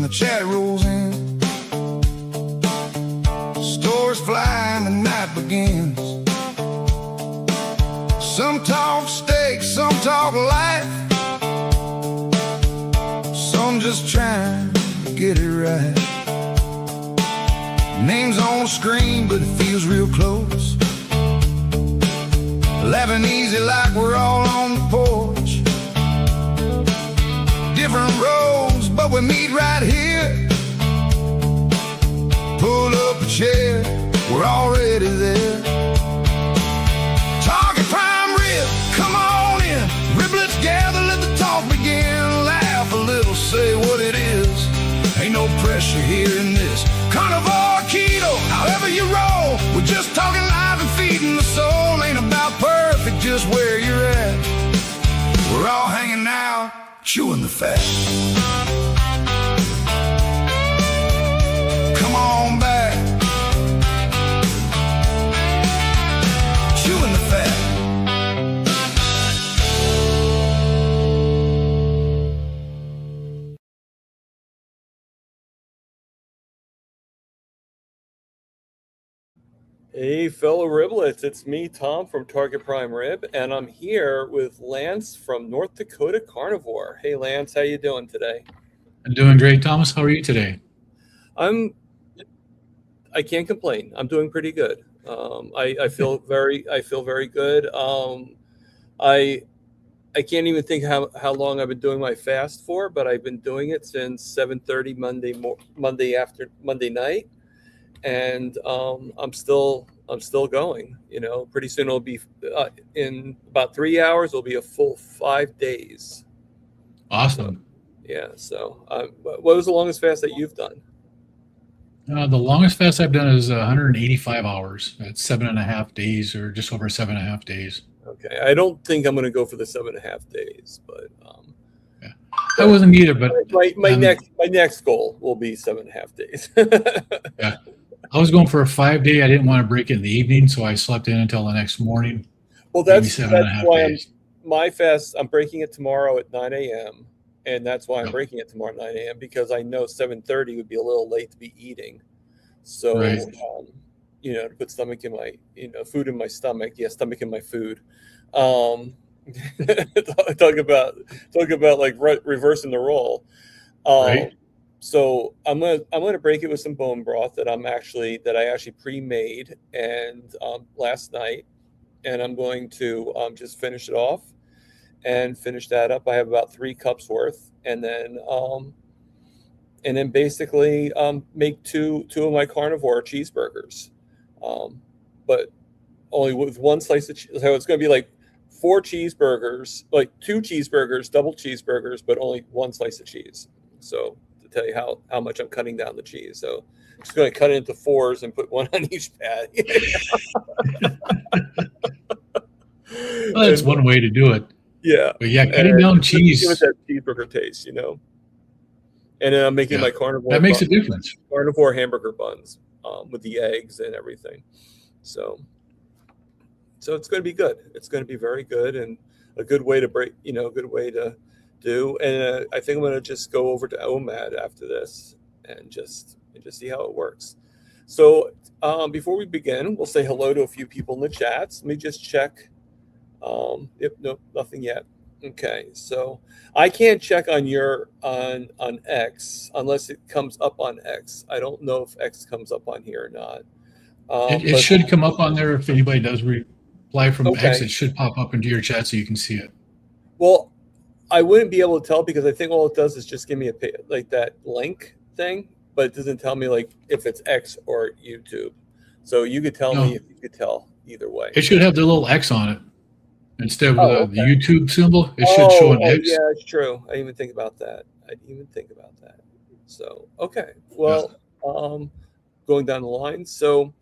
and the chat rolls in. Stories fly and the night begins. Some talk steak, some talk life. Some just trying to get it right. Names on the screen, but it feels real close. Laughing easy like we're all on the porch. Different roads, but we meet right here. Pull up a chair, we're already there. Target Prime Rib, come on in. Riblets gather, let the talk begin. Laugh a little, say what it is. Ain't no pressure here in this carnivore keto. However you roll, we're just talking live and feeding the soul. Ain't about perfect, just where you're at. We're all hanging out, chewing the fat. Come on back, chewing the fat. Hey, fellow Riblets, it's me, Tom from Target Prime Rib, and I'm here with Lance from North Dakota Carnivore. Hey, Lance, how you doing today? I'm doing great, Thomas. How are you today? I can't complain. I'm doing pretty good. I feel very good. I can't even think how long I've been doing my fast for, but I've been doing it since 7:30 Monday night, and I'm still going. You know, pretty soon it'll be in about 3 hours. It'll be a full 5 days. Awesome. Yeah. So, what was the longest fast that you've done? The longest fast I've done is 185 hours. That's 7.5 days, or just over 7.5 days. Okay, I don't think I'm going to go for the 7.5 days, but yeah. I wasn't either. But my next goal will be 7.5 days. Yeah, I was going for a 5-day. I didn't want to break it in the evening, so I slept in until the next morning. Well, that's why my fast. I'm breaking it tomorrow at 9 a.m. And that's why I'm breaking it tomorrow at 9 a.m. because I know 7:30 would be a little late to be eating. So, right. To put stomach in my, food in my stomach. Yeah, stomach in my food. Talk about like reversing the role. Right. So I'm gonna break it with some bone broth that I actually pre-made and last night, and I'm going to just finish it off. And finish that up. I have about 3 cups worth, and then basically make two of my carnivore cheeseburgers, but only with 1 slice of cheese. So it's going to be like 4 cheeseburgers, like 2 cheeseburgers, double cheeseburgers, but only 1 slice of cheese. So to tell you how much I'm cutting down the cheese, so I'm just going to cut it into 4s and put 1 on each patty. Well, that's one way to do it. Yeah, but yeah, cutting down cheese. Give it that cheeseburger taste, And then I'm making my carnivore. That makes a difference. Carnivore hamburger buns with the eggs and everything. So it's going to be good. It's going to be very good and a good way to break. A good way to do. And I think I'm going to just go over to OMAD after this and just see how it works. So before we begin, we'll say hello to a few people in the chats. Let me just check. No, nothing yet. Okay, so I can't check on on X unless it comes up on X. I don't know if X comes up on here or not. It should come up on there if anybody does reply from X. It should pop up into your chat so you can see it. Well, I wouldn't be able to tell because I think all it does is just give me like that link thing, but it doesn't tell me like if it's X or YouTube. So you could tell me if you could tell either way. It should have the little X on it. Instead of the YouTube symbol, it should show an X. Yeah, it's true. I didn't even think about that. So, okay. Well, going down the line. So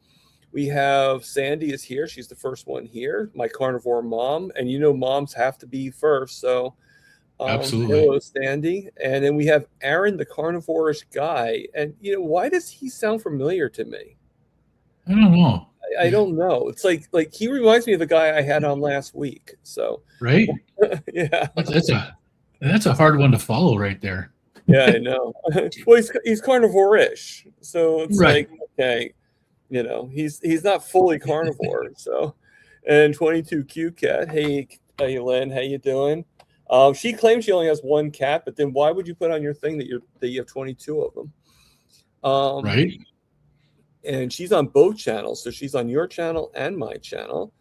we have Sandy is here. She's the first one here, my carnivore mom. And moms have to be first. So absolutely. Hello, Sandy. And then we have Aaron, the carnivore-ish guy. And, why does he sound familiar to me? I don't know. I don't know. It's like he reminds me of the guy I had on last week. So right, yeah, that's a hard one to follow right there. Yeah, I know. Well, he's carnivore-ish, so it's Right. like, okay, he's not fully carnivore. So, and 22 cat. Hey, Lynn, how you doing? She claims she only has one cat, but then why would you put on your thing that you have 22 of them? Right. And she's on both channels, so she's on your channel and my channel.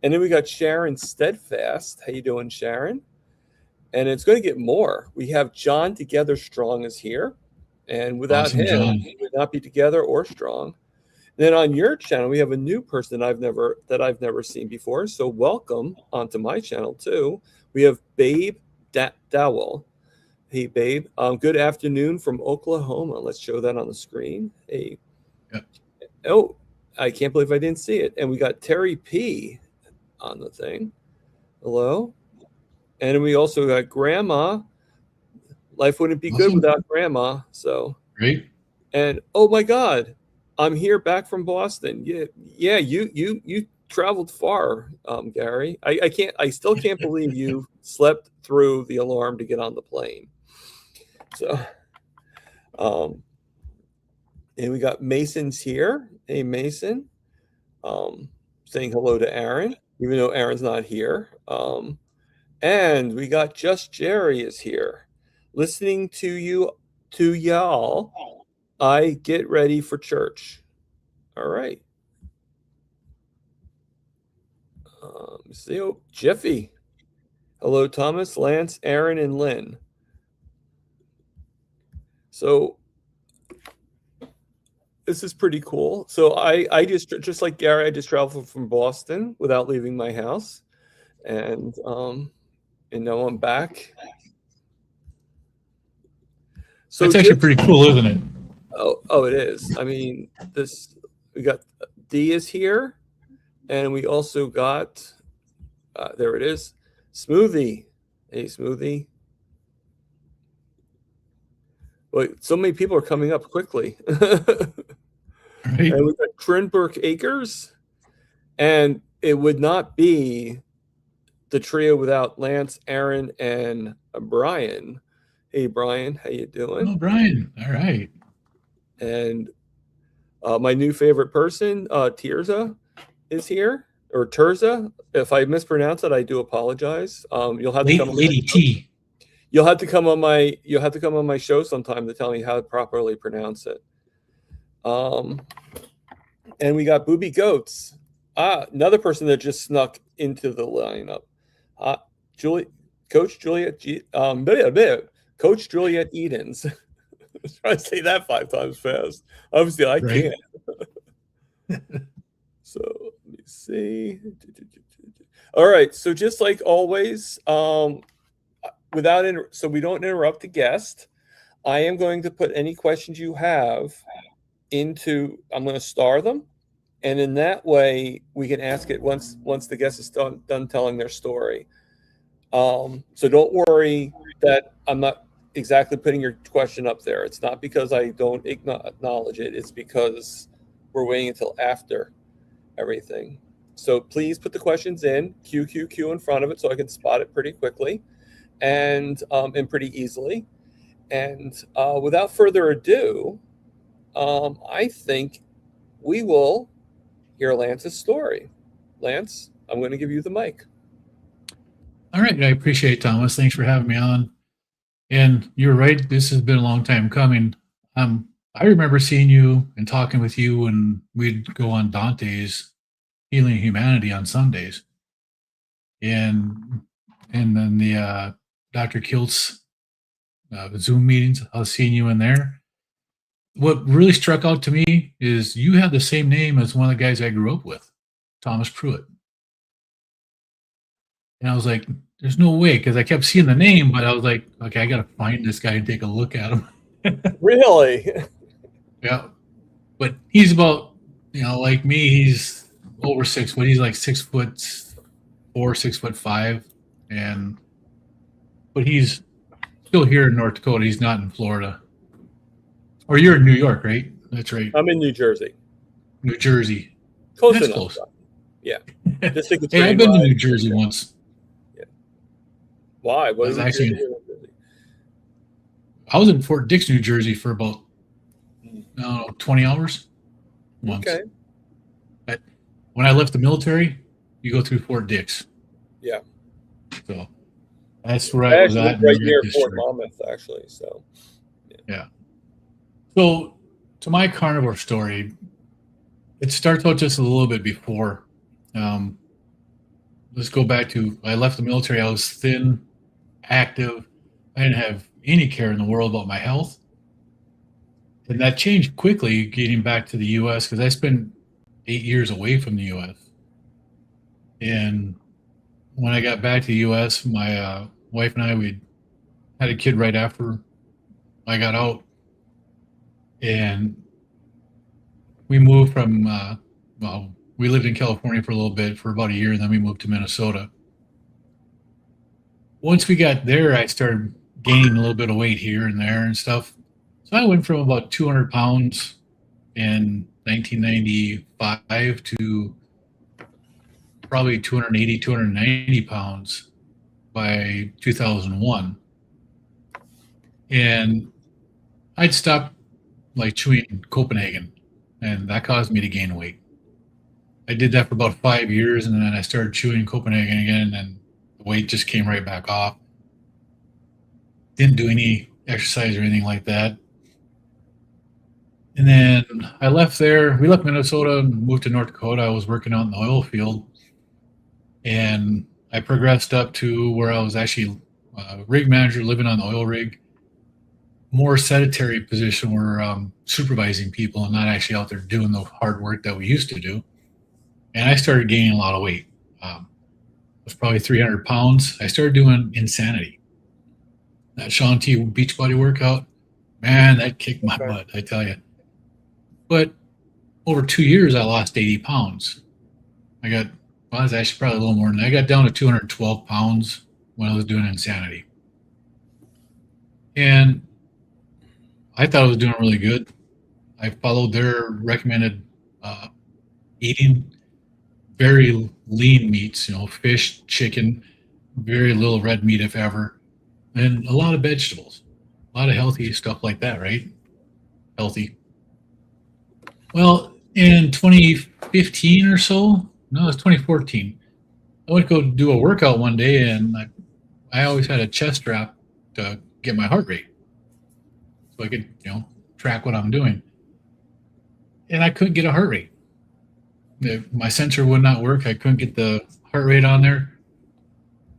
And then we got Sharon Steadfast. How you doing, Sharon? And it's going to get more. We have John Together Strong is here, and without Awesome, him, John. we would not be together or strong. And then on your channel, we have a new person I've never seen before. So welcome onto my channel too. We have Babe Dowell. Hey, Babe. Good afternoon from Oklahoma. Let's show that on the screen. Hey. Yep. Oh, I can't believe I didn't see it. And we got Terry P on the thing. Hello. And we also got Grandma. Life wouldn't be good without Grandma. So Great. And oh my God, I'm here back from Boston. Yeah. You traveled far, Gary. I still can't believe you slept through the alarm to get on the plane. So, and we got Mason's here. Hey, Mason. Saying hello to Aaron, even though Aaron's not here. And we got Just Jerry is here. Listening to y'all, I get ready for church. All right. See, Jeffy. Hello, Thomas, Lance, Aaron, and Lynn. So this is pretty cool. So I just like Gary, I just traveled from Boston without leaving my house, and now I'm back. So that's actually pretty cool, isn't it? Oh, it is. I mean, we got D is here, and we also got there it is, Smoothie. Hey, Smoothie. Well, so many people are coming up quickly. Right. And we got Trinbrook Acres, and it would not be the trio without Lance, Aaron, and Brian. Hey, Brian, how you doing? Oh, Brian. All right. And my new favorite person, Tirza, is here, or Terza. If I mispronounce it, I do apologize. You'll have to come. Lady T. You'll have to come on my show sometime to tell me how to properly pronounce it. And we got Booby Goats. Another person that just snuck into the lineup. Coach Juliet Edens. I was trying to say that 5 times fast. Obviously, I can't. So let me see. All right. So just like always, so we don't interrupt the guest, I am going to put any questions you have into. I'm going to star them, and in that way we can ask it once the guest is done telling their story. So don't worry that I'm not exactly putting your question up there. It's not because I don't acknowledge it. It's because we're waiting until after everything. So please put the questions in QQQ in front of it so I can spot it pretty quickly and pretty easily. And without further ado, I think we will hear Lance's story. Lance, I'm going to give you the mic. All right. I appreciate it, Thomas. Thanks for having me on. And you're right. This has been a long time coming. I remember seeing you and talking with you when we'd go on Dante's Healing Humanity on Sundays. And then the Dr. Kilt's Zoom meetings, I was seeing you in there. What really struck out to me is you had the same name as one of the guys I grew up with, Thomas Pruitt. And I was like, there's no way, because I kept seeing the name, but I was like, okay, I got to find this guy and take a look at him. Really? Yeah. But he's about, like me, he's over 6 foot. He's like 6'4", 6'5". But he's still here in North Dakota. He's not in Florida. Or you're in New York, right? That's right. I'm in New Jersey. New Jersey. Close That's enough. Close. Yeah. Just think it's Hey, I've been to New Jersey once. Yeah. Why? What was did actually, I was in Fort Dix, New Jersey for about, I don't know, 20 hours once. Okay. But when I left the military, you go through Fort Dix. Yeah. So that's where I I was actually at. live right in near the Fort district. Monmouth, actually. So Yeah. So to my carnivore story, it starts out just a little bit before. Um, let's go back to I left the military. I was thin, active. I didn't have any care in the world about my health. And that changed quickly getting back to the US because I spent 8 years away from the US. And when I got back to the US, my wife and I, we had a kid right after I got out. And we moved from, well, we lived in California for a little bit for about a year, and then we moved to Minnesota. Once we got there, I started gaining a little bit of weight here and there and stuff. So I went from about 200 pounds in 1995 to probably 280, 290 pounds by 2001. And I'd stopped like chewing Copenhagen, and that caused me to gain weight. I did that for about 5 years, and then I started chewing Copenhagen again, and the weight just came right back off. Didn't do any exercise or anything like that. And then I left there. We left Minnesota and moved to North Dakota. I was working out in the oil field, and I progressed up to where I was actually a rig manager, living on the oil rig. More sedentary position where supervising people and not actually out there doing the hard work that we used to do. And I started gaining a lot of weight. I was probably 300 pounds. I started doing Insanity. That Shaun T Beachbody workout, man, that kicked my butt, I tell you. But over 2 years, I lost 80 pounds. Well, it was actually probably a little more than that. I got down to 212 pounds when I was doing Insanity. And I thought I was doing really good. I followed their recommended eating, very lean meats, fish, chicken, very little red meat if ever, and a lot of vegetables, a lot of healthy stuff like that, right? Healthy. Well, in 2015 or so, no, it's 2014, I went to go do a workout one day, and I always had a chest strap to get my heart rate, so I could, track what I'm doing. And I couldn't get a heart rate. My sensor would not work. I couldn't get the heart rate on there.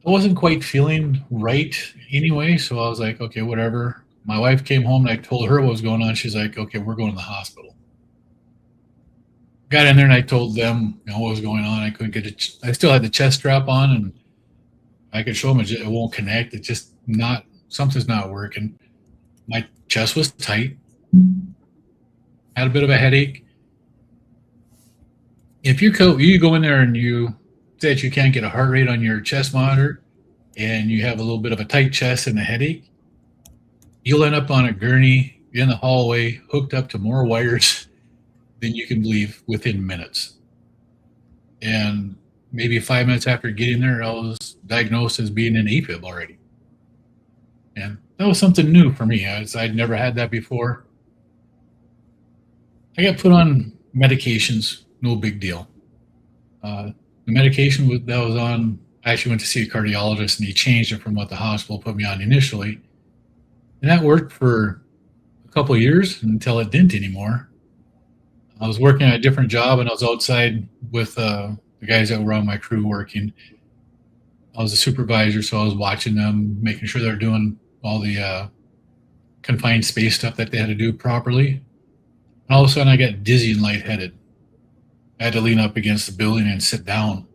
I wasn't quite feeling right anyway, so I was like, okay, whatever. My wife came home and I told her what was going on. She's like, okay, we're going to the hospital. Got in there and I told them, what was going on. I couldn't get it. I still had the chest strap on, and I could show them it won't connect. It's just not, something's not working. My chest was tight. Had a bit of a headache. If you go in there and you say that you can't get a heart rate on your chest monitor, and you have a little bit of a tight chest and a headache, you'll end up on a gurney in the hallway, hooked up to more wires than you can believe within minutes. And maybe 5 minutes after getting there, I was diagnosed as being an AFib already. And that was something new for me. I'd never had that before. I got put on medications, no big deal. The medication that I was on, I actually went to see a cardiologist, and he changed it from what the hospital put me on initially. And that worked for a couple of years until it didn't anymore. I was working at a different job, and I was outside with the guys that were on my crew working. I was a supervisor, so I was watching them, making sure they're doing all the confined space stuff that they had to do properly. And all of a sudden, I got dizzy and lightheaded. I had to lean up against the building and sit down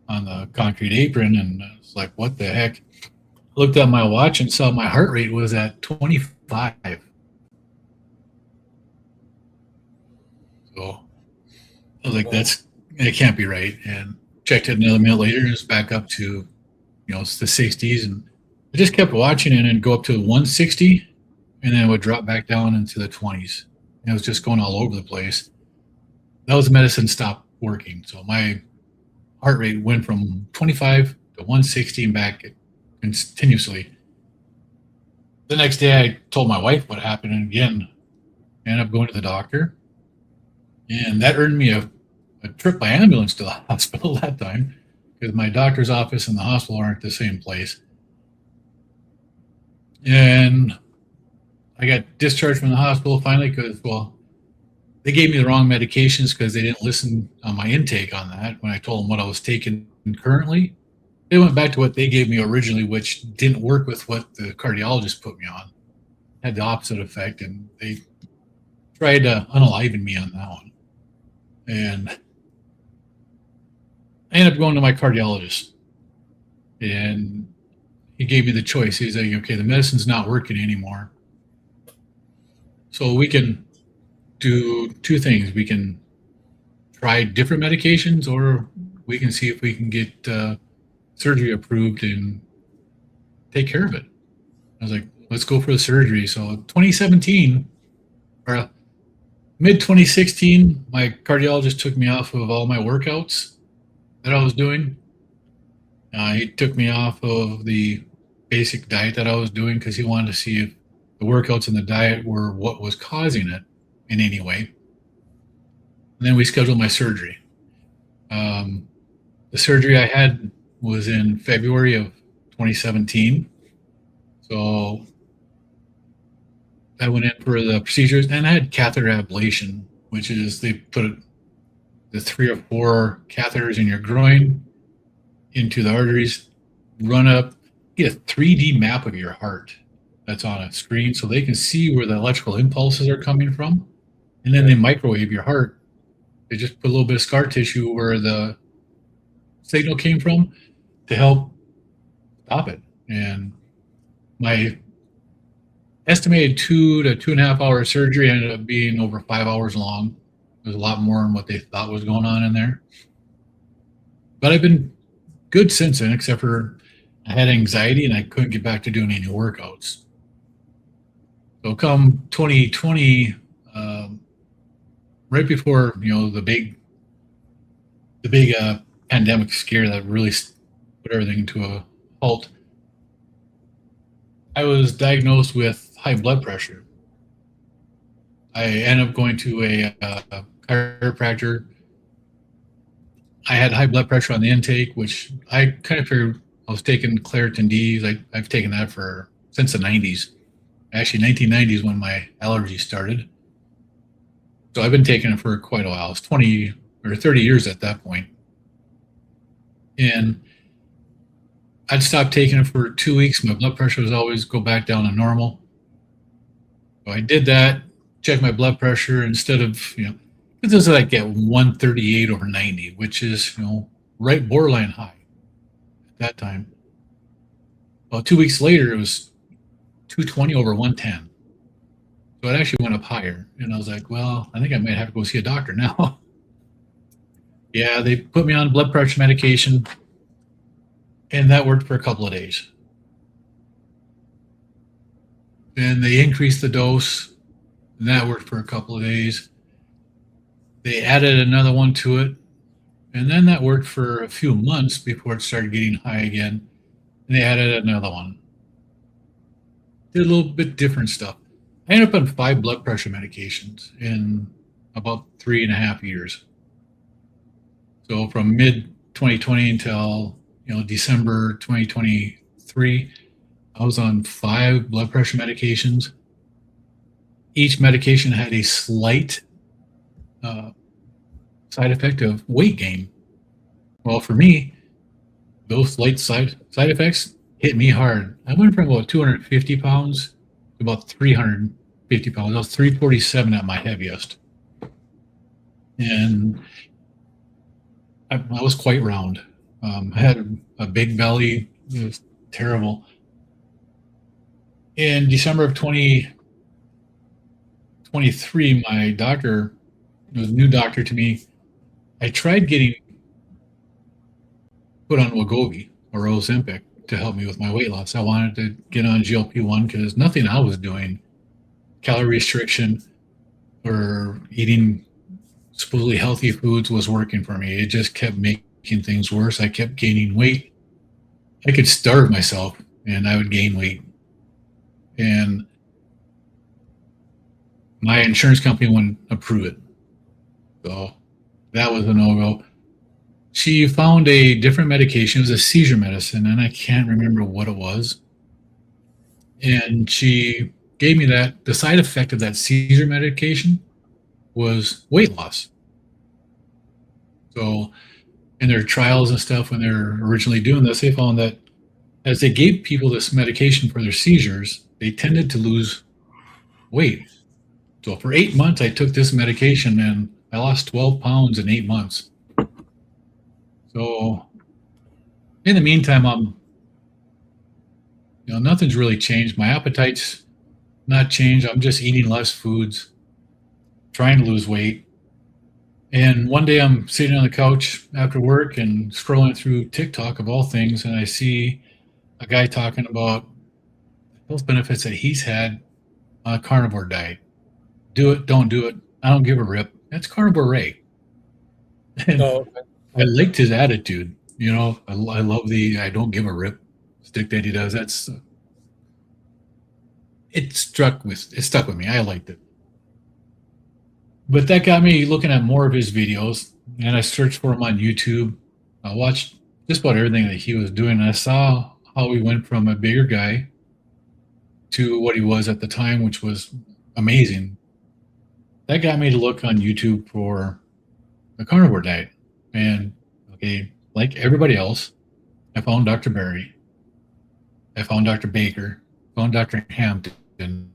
on the concrete apron, and I was like, what the heck? I looked at my watch and saw my heart rate was at 25. So I was like, it can't be right. And checked it another minute later, it was back up to, it's the 60s. And I just kept watching it and go up to 160, and then it would drop back down into the 20s. And it was just going all over the place. That was medicine stopped working. So my heart rate went from 25 to 160 and back continuously. The next day, I told my wife what happened, and again, I ended up going to the doctor, and that earned me a trip by ambulance to the hospital that time, because my doctor's office and the hospital aren't the same place. And I got discharged from the hospital finally because, well, they gave me the wrong medications because they didn't listen on my intake on that when I told them what I was taking currently. They went back to what they gave me originally, which didn't work with what the cardiologist put me on. Had the opposite effect, and they tried to unaliven me on that one. And I ended up going to my cardiologist, and he gave me the choice. He's like, okay, the medicine's not working anymore. So we can do two things. We can try different medications, or we can see if we can get surgery approved and take care of it. I was like, let's go for the surgery. So 2017 or mid 2016, my cardiologist took me off of all my workouts that I was doing. He took me off of the basic diet that I was doing because he wanted to see if the workouts and the diet were what was causing it in any way. And then we scheduled my surgery. The surgery I had was in February of 2017. So I went in for the procedures, and I had catheter ablation, which is they put the 3 or 4 catheters in your groin into the arteries, run up, get a 3D map of your heart that's on a screen so they can see where the electrical impulses are coming from. And then they microwave your heart. They just put a little bit of scar tissue where the signal came from to help stop it. And my estimated 2 to 2.5 hour surgery ended up being over 5 hours long. There's a lot more than what they thought was going on in there. But I've been good since then, except for I had anxiety and I couldn't get back to doing any workouts. So come 2020, right before the big pandemic scare that really put everything to a halt, I was diagnosed with high blood pressure. I ended up going to a chiropractor. I had high blood pressure on the intake, which I kind of figured I was taking Claritin D. I've taken that since the 90s. Actually, 1990 is when my allergies started. So I've been taking it for quite a while. It's 20 or 30 years at that point. And I'd stopped taking it for 2 weeks. My blood pressure was always go back down to normal. So I did that, checked my blood pressure instead of, this is like at 138/90, which is, right borderline high at that time. Well, 2 weeks later, it was 220/110. So it actually went up higher. And I was like, well, I think I might have to go see a doctor now. Yeah, they put me on blood pressure medication, and that worked for a couple of days. Then they increased the dose, and that worked for a couple of days. They added another one to it, and then that worked for a few months before it started getting high again. And they added another one. Did a little bit different stuff. I ended up on 5 blood pressure medications in about 3.5 years. So from mid 2020 until December 2023, I was on 5 blood pressure medications. Each medication had a slight side effect of weight gain. Well, for me, those slight side effects hit me hard. I went from about 250 pounds to about 350 pounds. I was 347 at my heaviest. And I was quite round. I had a big belly. It was terrible. In December of 2023, my doctor, it was a new doctor to me. I tried getting put on Wegovy or Ozempic to help me with my weight loss. I wanted to get on GLP-1 because nothing I was doing, calorie restriction or eating supposedly healthy foods, was working for me. It just kept making things worse. I kept gaining weight. I could starve myself and I would gain weight. and my insurance company wouldn't approve it. So that was a no-go. She found a different medication. It was a seizure medicine, and I can't remember what it was. And she gave me that. The side effect of that seizure medication was weight loss. So in their trials and stuff, when they were originally doing this, they found that as they gave people this medication for their seizures, they tended to lose weight. So for 8 months, I took this medication and I lost 12 pounds in 8 months. So in the meantime, nothing's really changed. My appetite's not changed. I'm just eating less foods, trying to lose weight. And one day I'm sitting on the couch after work and scrolling through TikTok of all things, and I see a guy talking about health benefits that he's had on a carnivore diet. Do it, don't do it. I don't give a rip. That's Carnivore Ray. And Oh, okay. I liked his attitude. I love the I don't give a rip stick that he does. It stuck with me. I liked it. But that got me looking at more of his videos, and I searched for him on YouTube. I watched just about everything that he was doing, and I saw how he went from a bigger guy to what he was at the time, which was amazing. That got me to look on YouTube for the carnivore diet. And okay, like everybody else, I found Dr. Berry. I found Dr. Baker, found Dr. Hampton,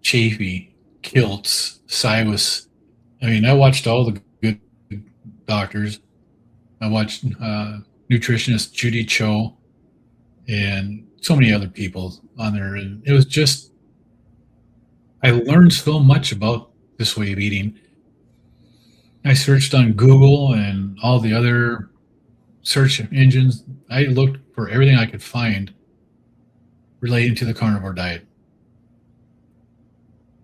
Chafee, Kiltz, Cywus. I mean, I watched all the good doctors. I watched nutritionist Judy Cho and so many other people on there. And it was just, I learned so much about this way of eating. I searched on Google and all the other search engines. I looked for everything I could find relating to the carnivore diet.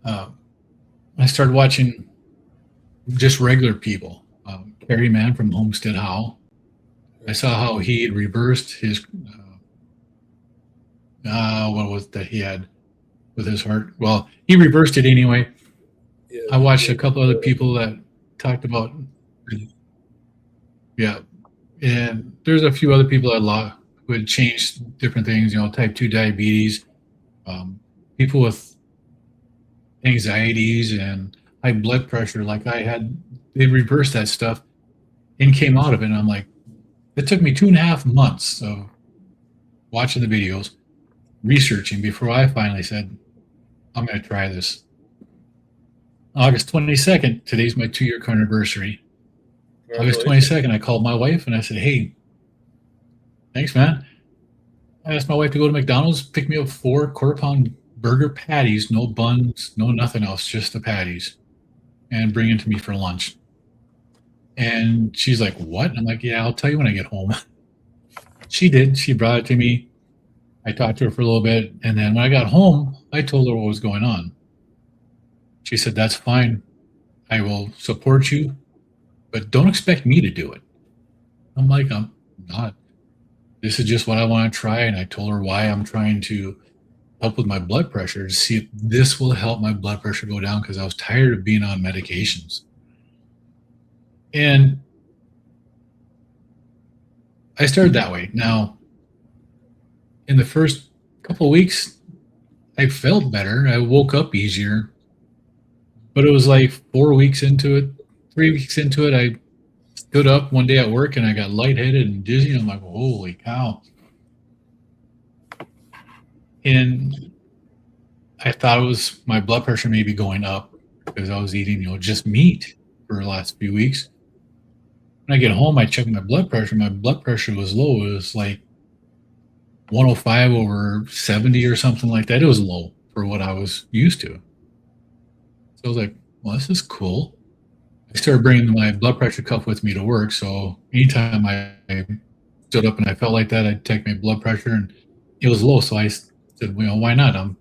I started watching just regular people. Kerry Mann from Homestead How. I saw how he had reversed his, what was that he had with his heart? Well, he reversed it anyway. Yeah. I watched a couple other people that talked about, yeah, and there's a few other people who had changed different things, type 2 diabetes, people with anxieties and high blood pressure like I had. They reversed that stuff and came out of it. And I'm like, it took me 2.5 months of watching the videos, researching before I finally said, I'm going to try this. August 22nd, today's my 2-year anniversary. August 22nd, I called my wife and I said, hey, thanks, man. I asked my wife to go to McDonald's, pick me up 4 quarter-pound burger patties, no buns, no nothing else, just the patties, and bring it to me for lunch. And she's like, what? I'm like, yeah, I'll tell you when I get home. She did. She brought it to me. I talked to her for a little bit. And then when I got home, I told her what was going on. She said, that's fine. I will support you, but don't expect me to do it. I'm like, I'm not. This is just what I want to try. And I told her why I'm trying to help with my blood pressure, to see if this will help my blood pressure go down, because I was tired of being on medications. And I started that way. Now, in the first couple of weeks, I felt better. I woke up easier. But it was like 4 weeks into it, 3 weeks into it, I stood up one day at work and I got lightheaded and dizzy. I'm like, holy cow. And I thought it was my blood pressure maybe going up because I was eating, just meat for the last few weeks. When I get home, I check my blood pressure. My blood pressure was low. It was like 105 over 70 or something like that. It was low for what I was used to. So I was like, well, this is cool. I started bringing my blood pressure cuff with me to work. So anytime I stood up and I felt like that, I'd take my blood pressure, and it was low. So I said, well, why not? Let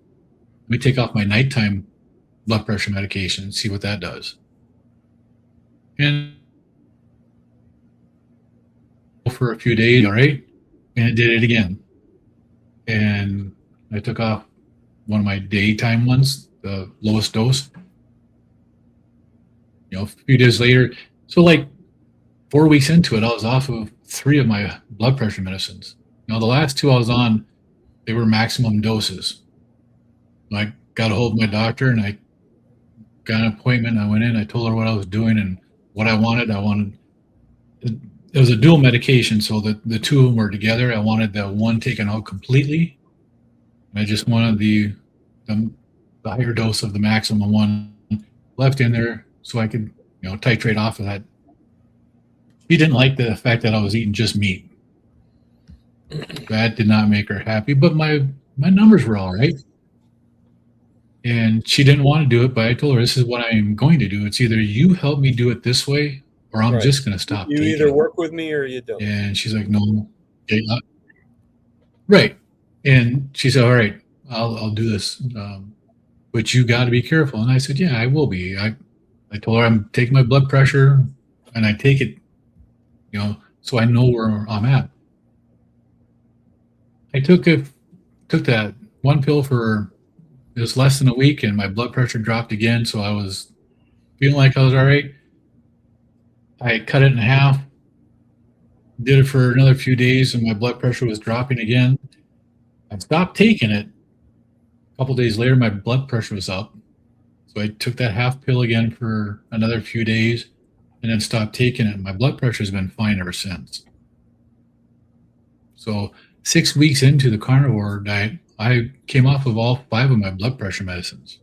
me take off my nighttime blood pressure medication and see what that does. And for a few days, all right, and it did it again. And I took off one of my daytime ones, the lowest dose. A few days later, so like 4 weeks into it, I was off of 3 of my blood pressure medicines. Now the last 2 I was on, they were maximum doses. I got a hold of my doctor and I got an appointment. I went in, I told her what I was doing and what I wanted. It was a dual medication, so the 2 of them were together. I wanted the one taken out completely. I just wanted the higher dose of the maximum one left in there so I could, titrate off of that. She didn't like the fact that I was eating just meat. That did not make her happy, but my numbers were all right. And she didn't want to do it, but I told her, this is what I am going to do. It's either you help me do it this way, or I'm just going to stop. You either work with me or you don't. And she's like, no. Right. And she said, all right, I'll do this. But you got to be careful. And I said, yeah, I will be. I told her I'm taking my blood pressure and I take it, so I know where I'm at. I took that one pill for just less than a week and my blood pressure dropped again. So I was feeling like I was all right. I cut it in half, did it for another few days and my blood pressure was dropping again. I stopped taking it. A couple days later, my blood pressure was up. So I took that half pill again for another few days and then stopped taking it. My blood pressure has been fine ever since. So 6 weeks into the carnivore diet, I came off of all 5 of my blood pressure medicines.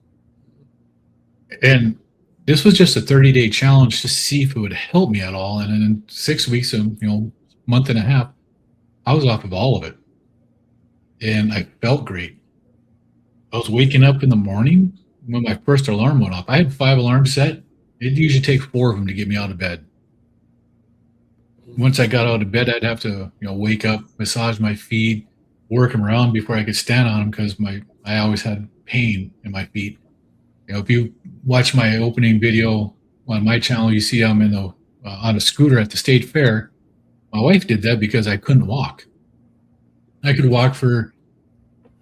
And this was just a 30-day challenge to see if it would help me at all. And in 6 weeks, month and a half, I was off of all of it. And I felt great. I was waking up in the morning when my first alarm went off. I had 5 alarms set. It usually takes 4 of them to get me out of bed. Once I got out of bed, I'd have to, wake up, massage my feet, work them around before I could stand on them because I always had pain in my feet. If you watch my opening video on my channel, you see I'm on a scooter at the state fair. My wife did that because I couldn't walk. I could walk for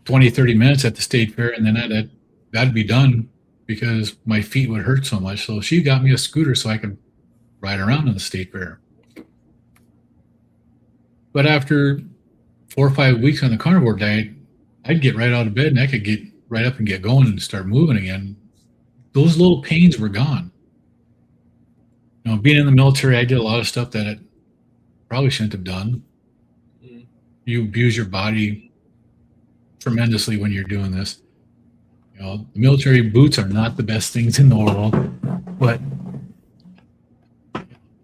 20, 30 minutes at the state fair, and then that'd be done because my feet would hurt so much. So she got me a scooter so I could ride around in the state fair. But after 4 or 5 weeks on the carnivore diet, I'd get right out of bed and I could get right up and get going and start moving again. Those little pains were gone. Being in the military, I did a lot of stuff that I probably shouldn't have done. You abuse your body tremendously when you're doing this. The military boots are not the best things in the world, but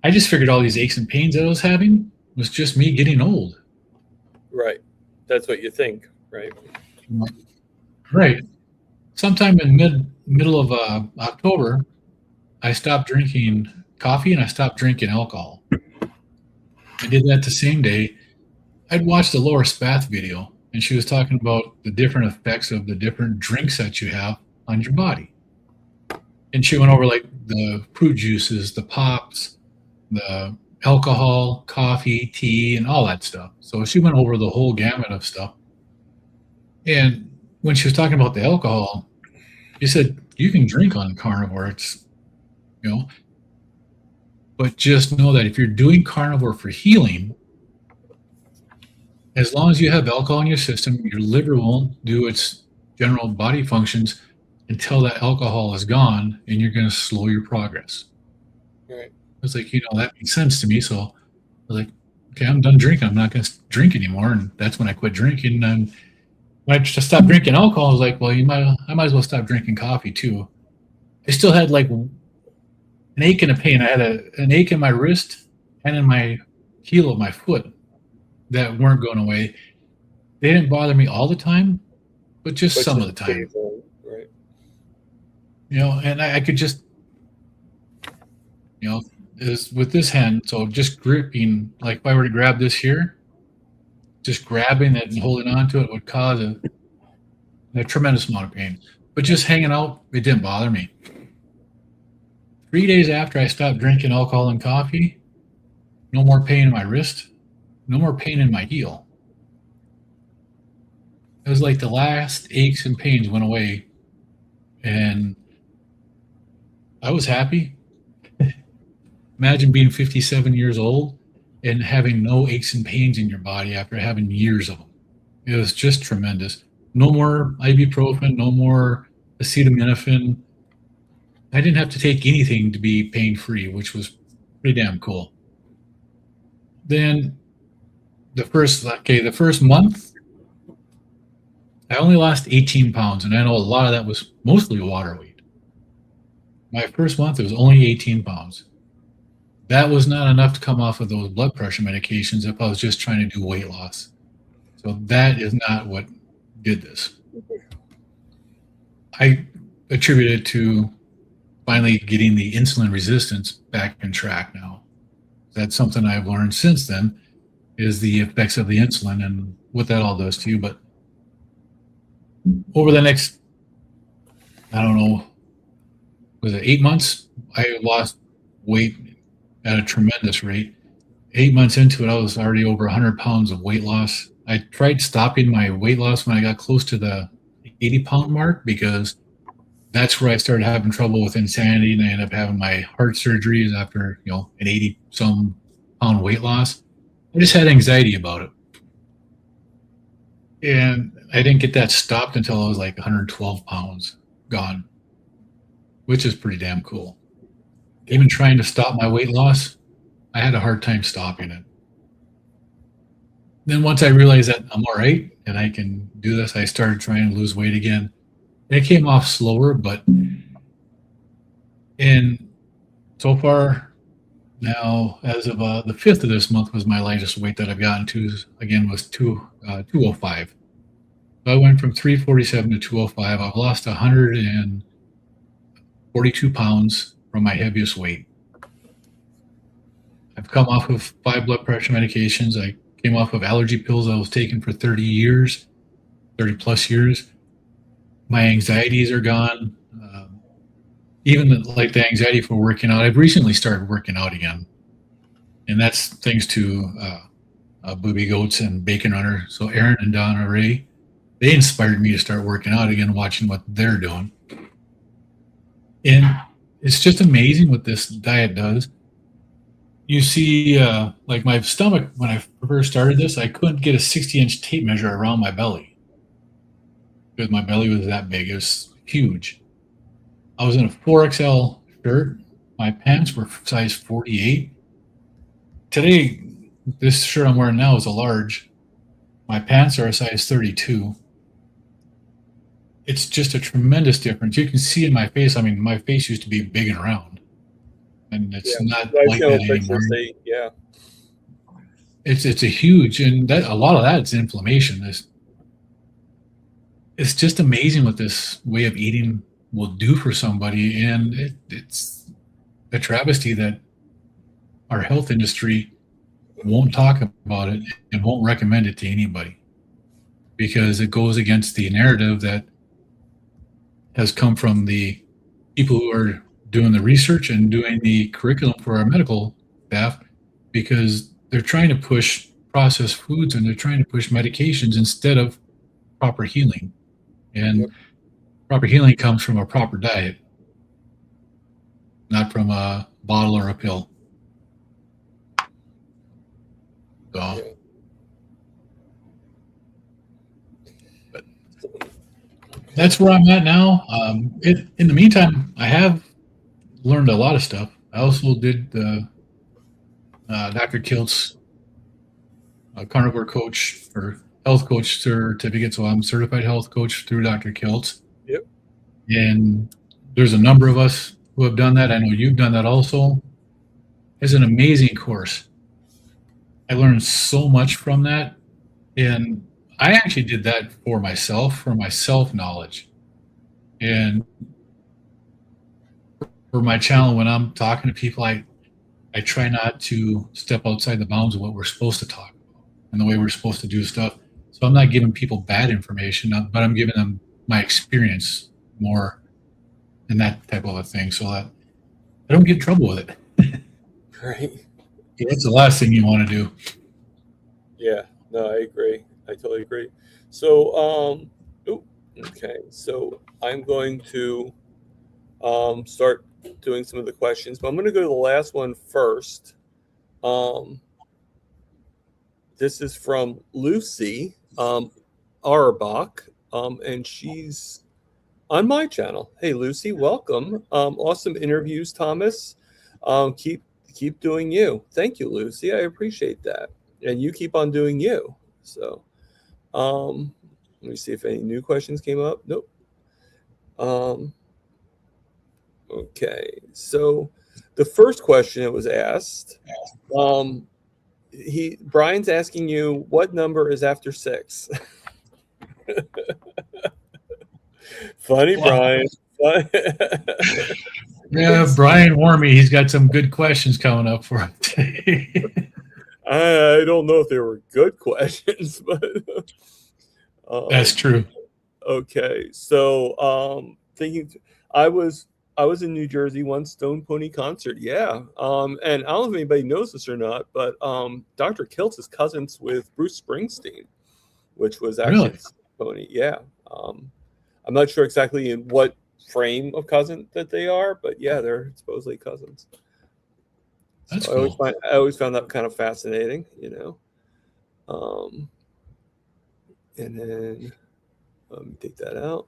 I just figured all these aches and pains that I was having was just me getting old. Right. That's what you think, right? Right. Sometime in middle of October, I stopped drinking coffee and I stopped drinking alcohol. I did that the same day. I'd watched the Laura Spath video, and she was talking about the different effects of the different drinks that you have on your body. And she went over like the fruit juices, the pops, the alcohol, coffee, tea, and all that stuff. So she went over the whole gamut of stuff. And when she was talking about the alcohol, she said, you can drink on carnivore. It's, but just know that if you're doing carnivore for healing, as long as you have alcohol in your system, your liver won't do its general body functions until that alcohol is gone, and you're going to slow your progress. Right. I was like, that makes sense to me. So I was like, okay, I'm done drinking. I'm not going to drink anymore. And that's when I quit drinking. And when I just stopped drinking alcohol, I was like, well, I might as well stop drinking coffee too. I still had like an ache and a pain. I had an ache in my wrist and in my heel of my foot that weren't going away. They didn't bother me all the time, but just some of the time. Right. And I could just, is with this hand, so just gripping, like if I were to grab this here, just grabbing it and holding on to it would cause a tremendous amount of pain. But just hanging out, it didn't bother me. 3 days after I stopped drinking alcohol and coffee, no more pain in my wrist, no more pain in my heel. it was like the last aches and pains went away, and I was happy. Imagine being 57 years old and having no aches and pains in your body after having years of them. It was just tremendous. No more ibuprofen, no more acetaminophen. I didn't have to take anything to be pain free, which was pretty damn cool. Then the first month, I only lost 18 pounds, and I know a lot of that was mostly water weight. My first month, it was only 18 pounds. That was not enough to come off of those blood pressure medications if I was just trying to do weight loss. So that is not what did this. I attribute it to finally getting the insulin resistance back in track now. That's something I've learned since then, is the effects of the insulin and what that all does to you. But over the next, I don't know, was it 8 months? I lost weight at a tremendous rate. 8 months into it, I was already over 100 pounds of weight loss. I tried stopping my weight loss when I got close to the 80-pound mark, because that's where I started having trouble with insanity, and I ended up having my heart surgeries after, an 80-some pound weight loss. I just had anxiety about it. And I didn't get that stopped until I was like 112 pounds gone, which is pretty damn cool. Even trying to stop my weight loss, I had a hard time stopping it. Then once I realized that I'm all right and I can do this, I started trying to lose weight again. It came off slower, but so far now, as of the 5th of this month was my lightest weight that I've gotten to, again, was 205. So I went from 347 to 205. I've lost 142 pounds from my heaviest weight. I've come off of 5 blood pressure medications. I came off of allergy pills I was taking for 30 plus years. My anxieties are gone. Even like the anxiety for working out. I've recently started working out again. And that's thanks to Booby Goats and Bacon Runner. So Aaron and Donna Ray, they inspired me to start working out again, watching what they're doing. And it's just amazing what this diet does. You see, like my stomach, when I first started this, I couldn't get a 60-inch tape measure around my belly because my belly was that big. It was huge. I was in a 4XL shirt. My pants were size 48. Today, this shirt I'm wearing now is a large. My pants are a size 32. It's just a tremendous difference. You can see in my face. I mean, my face used to be big and round, and it's not like that anymore. Yeah, it's a huge, and that a lot of that is inflammation. It's just amazing what this way of eating will do for somebody, and it's a travesty that our health industry won't talk about it and won't recommend it to anybody, because it goes against the narrative that has come from the people who are doing the research and doing the curriculum for our medical staff, because they're trying to push processed foods and they're trying to push medications instead of proper healing. And proper healing comes from a proper diet, not from a bottle or a pill. So, but that's where I'm at now. In the meantime, I have learned a lot of stuff. I also did the Dr. Kilt's carnivore coach or health coach certificate. So I'm certified health coach through Dr. Kilt's. Yep. And there's a number of us who have done that. I know you've done that also. It's an amazing course. I learned so much from that. And I actually did that for myself, for my self-knowledge. And for my channel, when I'm talking to people, I try not to step outside the bounds of what we're supposed to talk about and the way we're supposed to do stuff. So I'm not giving people bad information, but I'm giving them my experience more and that type of a thing, so that I don't get in trouble with it. Right. That's the last thing you want to do. Yeah, no, I agree. I totally agree. So, okay. So I'm going to start doing some of the questions, but I'm going to go to the last one first. This is from Lucy Auerbach, and she's on my channel. Hey, Lucy, welcome. Awesome interviews, Thomas. Keep doing you. Thank you, Lucy. I appreciate that, and you keep on doing you. So, let me see if any new questions came up. Nope. Okay, so the first question that was asked, Brian's asking you, what number is after 6? Funny, Brian. Yeah, Brian warned me he's got some good questions coming up for him today. I don't know if they were good questions, but That's true. Okay, so thinking, I was in New Jersey one Stone Pony concert, yeah, and I don't know if anybody knows this or not, but Dr. Kiltz is cousins with Bruce Springsteen, which was actually Really? Stone Pony, yeah. I'm not sure exactly in what frame of cousin that they are, but yeah, they're supposedly cousins. That's So cool. I always found that kind of fascinating, you know. And then let me take that out.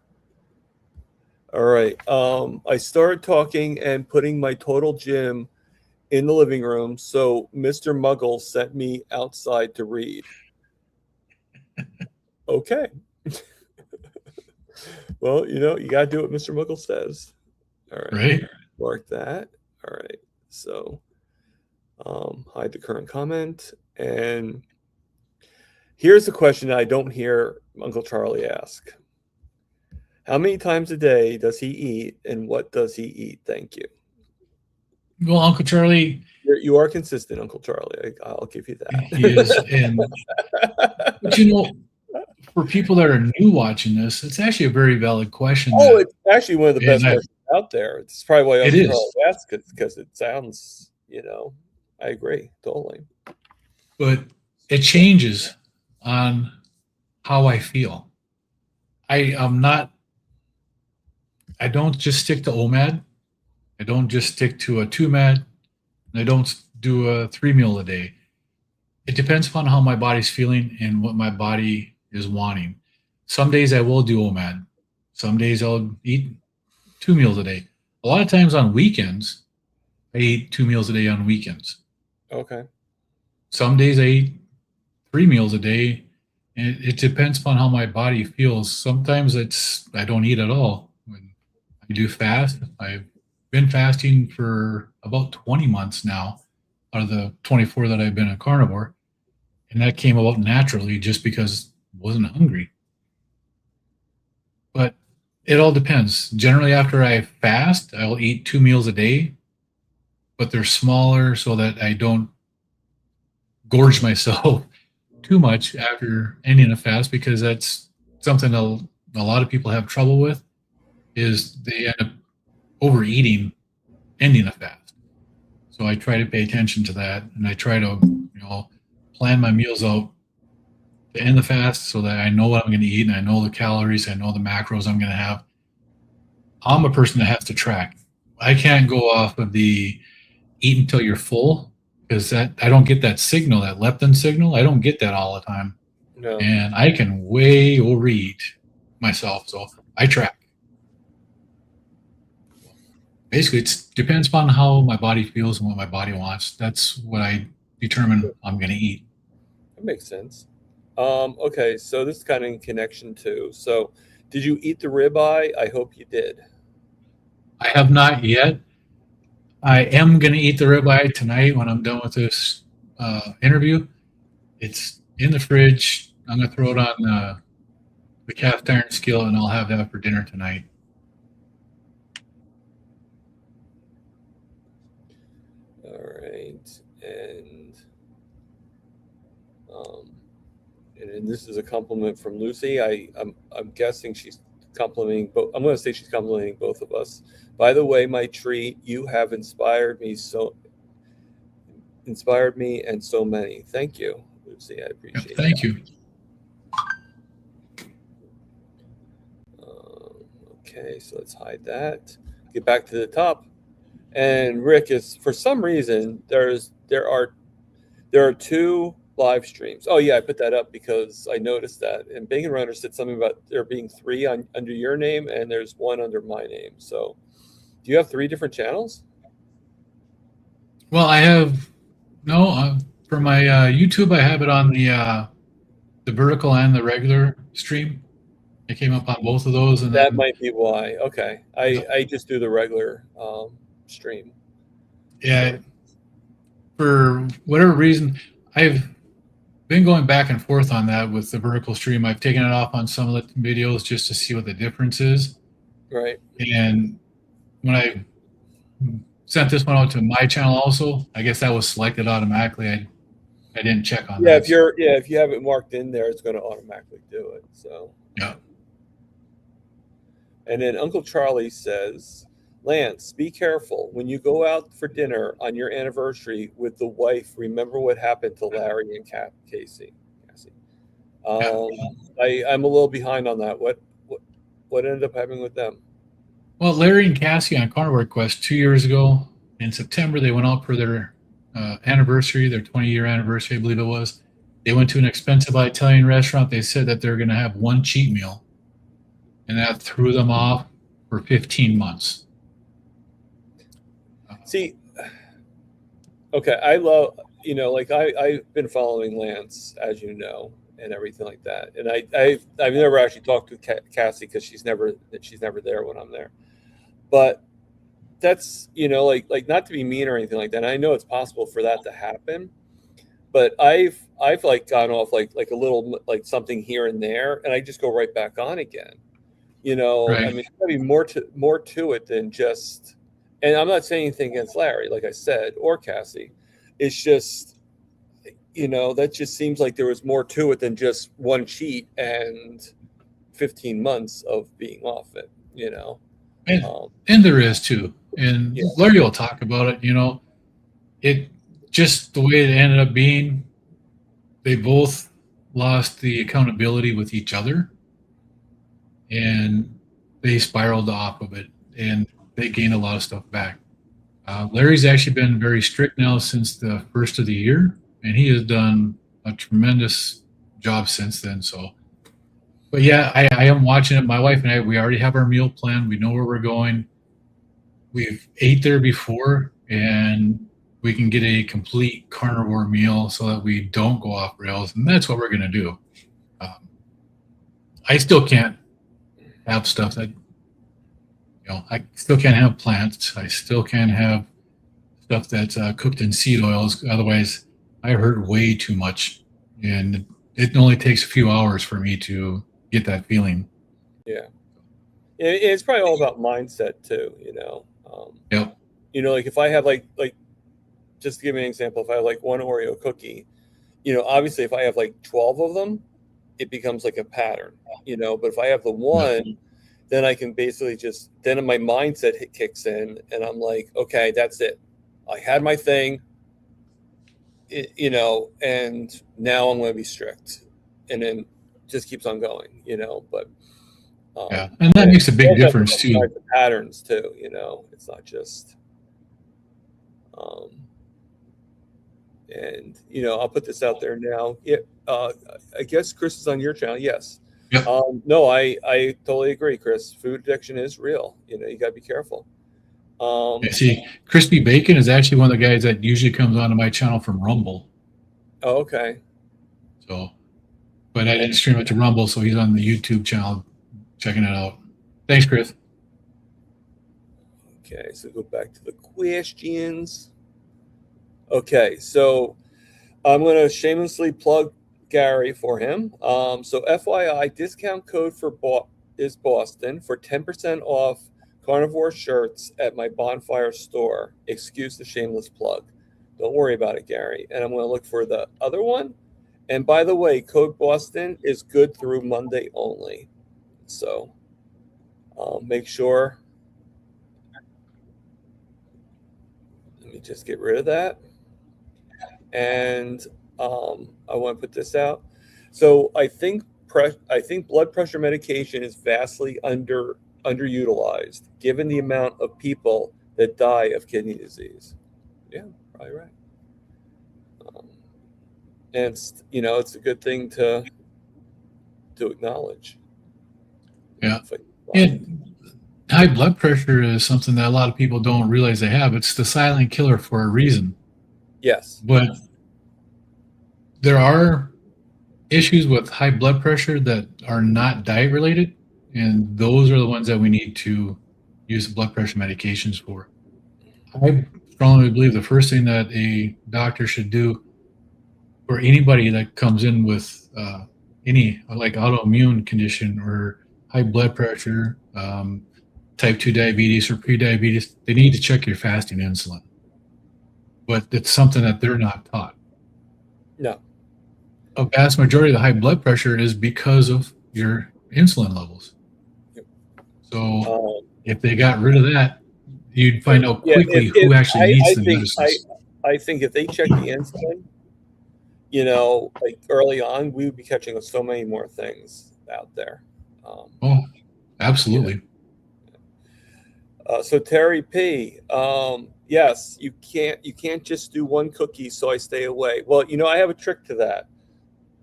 All right. I started talking and putting my total gym in the living room, so Mr. Muggle sent me outside to read. Okay. Well, you know, you got to do what Mr. Muggle says. All right. Right? Mark that. All right. So hide the current comment. And here's a question I don't hear Uncle Charlie ask. How many times a day does he eat, and what does he eat? Thank you. Well, Uncle Charlie, You are consistent, Uncle Charlie. I'll give you that. he is. But you know, for people that are new watching this, it's actually a very valid question. Oh, it's actually one of the best And I- questions out there. It's probably why It Uncle is. Charlie asked it, because it sounds, you know, I agree totally. But it changes on how I feel. I don't just stick to OMAD. I don't just stick to a 2MAD. I don't do a 3 meal a day. It depends upon how my body's feeling and what my body is wanting. Some days I will do OMAD. Some days I'll eat 2 meals a day. A lot of times on weekends, I eat 2 meals a day on weekends. Okay. Some days I eat 3 meals a day. And it depends upon how my body feels. Sometimes I don't eat at all. When I do fast, I've been fasting for about 20 months now out of the 24 that I've been a carnivore. And that came about naturally just because I wasn't hungry. But it all depends. Generally, after I fast, I'll eat 2 meals a day, but they're smaller so that I don't gorge myself too much after ending a fast, because that's something a lot of people have trouble with, is they end up overeating ending a fast. So I try to pay attention to that, and I try to, plan my meals out to end the fast so that I know what I'm going to eat, and I know the calories, I know the macros I'm going to have. I'm a person that has to track. I can't go off of the eat until you're full, because I don't get that signal, that leptin signal. I don't get that all the time. No. And I can way overeat myself. So I track. Basically, it depends upon how my body feels and what my body wants. That's what I determine I'm going to eat. That makes sense. Okay, so this is kind of in connection too. So, did you eat the ribeye? I hope you did. I have not yet. I am going to eat the ribeye tonight when I'm done with this interview. It's in the fridge. I'm going to throw it on the cast iron skillet, and I'll have that for dinner tonight. All right, and this is a compliment from Lucy. I'm guessing she's complimenting both. I'm going to say she's complimenting both of us. By the way, my treat, you have inspired me and so many. Thank you, Lucy. I appreciate it. Thank you. Okay, so let's hide that. Get back to the top. And Rick is, for some reason, there are two live streams. Oh yeah, I put that up because I noticed that. And Bacon Runner said something about there being three under your name and there's one under my name. So do you have three different channels? Well, I have no for my YouTube. I have it on the vertical and the regular stream. I came up on both of those, and That then might be why. Okay. I just do the regular stream. yeah, for whatever reason, I've been going back and forth on that with the vertical stream. I've taken it off on some of the videos just to see what the difference is. Right. And when I sent this one out to my channel also, I guess that was selected automatically. I didn't check on Yeah, that. if you have it marked in there, it's going to automatically do it. So Yeah. And then Uncle Charlie says, Lance, be careful when you go out for dinner on your anniversary with the wife. Remember what happened to Larry and Cassie. I'm a little behind on that. What ended up happening with them? Well, Larry and Cassie on Carnivore Quest 2 years ago in September, they went out for their anniversary, their 20-year anniversary, I believe it was. They went to an expensive Italian restaurant. They said that they're going to have one cheat meal, and that threw them off for 15 months. See, okay, I love, like I've been following Lance, as you know, and everything like that. And I've never actually talked to Cassie because she's never there when I'm there. But that's, like not to be mean or anything like that. And I know it's possible for that to happen, but I've like gone off like a little like something here and there, and I just go right back on again. Right. I mean, there's gotta be more to it than just. And I'm not saying anything against Larry, like I said, or Cassie. It's just, that just seems like there was more to it than just one cheat and 15 months of being off it, And there is too. And Yeah. Larry will talk about it. It just the way it ended up being, they both lost the accountability with each other, and they spiraled off of it, and they gained a lot of stuff back. Larry's actually been very strict now since the first of the year, and he has done a tremendous job since then. So, but yeah, I am watching it. My wife and I, we already have our meal plan. We know where we're going. We've ate there before, and we can get a complete carnivore meal so that we don't go off rails, and that's what we're going to do. I still can't have stuff that, I still can't have plants. I still can't have stuff that's cooked in seed oils. Otherwise, I hurt way too much, and it only takes a few hours for me to get that feeling. Yeah. It's probably all about mindset too, Yep. Like if I have like just to give you an example, if I have like one Oreo cookie, obviously if I have like 12 of them, it becomes like a pattern, but if I have the one, then I can basically then my mindset kicks in and I'm like, okay, that's it. I had my thing, and now I'm going to be strict, and then just keeps on going, but yeah, and that makes a big difference too. The patterns too, it's not just, and I'll put this out there now. Yeah, I guess Chris is on your channel. Yes. Yep. No, I totally agree, Chris. Food addiction is real. You got to be careful. See, Crispy Bacon is actually one of the guys that usually comes onto my channel from Rumble. Oh, okay. So, but I didn't stream it to Rumble, so he's on the YouTube channel checking it out. Thanks, Chris. Okay, so go back to the questions. Okay, so I'm going to shamelessly plug Gary for him. So FYI, discount code is Boston for 10% off carnivore shirts at my Bonfire store. Excuse the shameless plug. Don't worry about it, Gary. And I'm going to look for the other one. And by the way, code Boston is good through Monday only. So make sure. Let me just get rid of that. And I want to put this out. So I think blood pressure medication is vastly underutilized, given the amount of people that die of kidney disease. Yeah, probably right. And it's, it's a good thing to acknowledge. Yeah. And high blood pressure is something that a lot of people don't realize they have. It's the silent killer for a reason. Yes. But there are issues with high blood pressure that are not diet related, and those are the ones that we need to use the blood pressure medications for. I strongly believe the first thing that a doctor should do for anybody that comes in with any like autoimmune condition or high blood pressure, type 2 diabetes or pre-diabetes, they need to check your fasting insulin. But it's something that they're not taught. No. A vast majority of the high blood pressure is because of your insulin levels. Yep. So if they got rid of that, you'd find out quickly who actually needs the medicines. I think if they check the insulin, like early on, we would be catching so many more things out there. Oh, absolutely. So Terry P, yes, you can't just do one cookie, so I stay away. Well, I have a trick to that.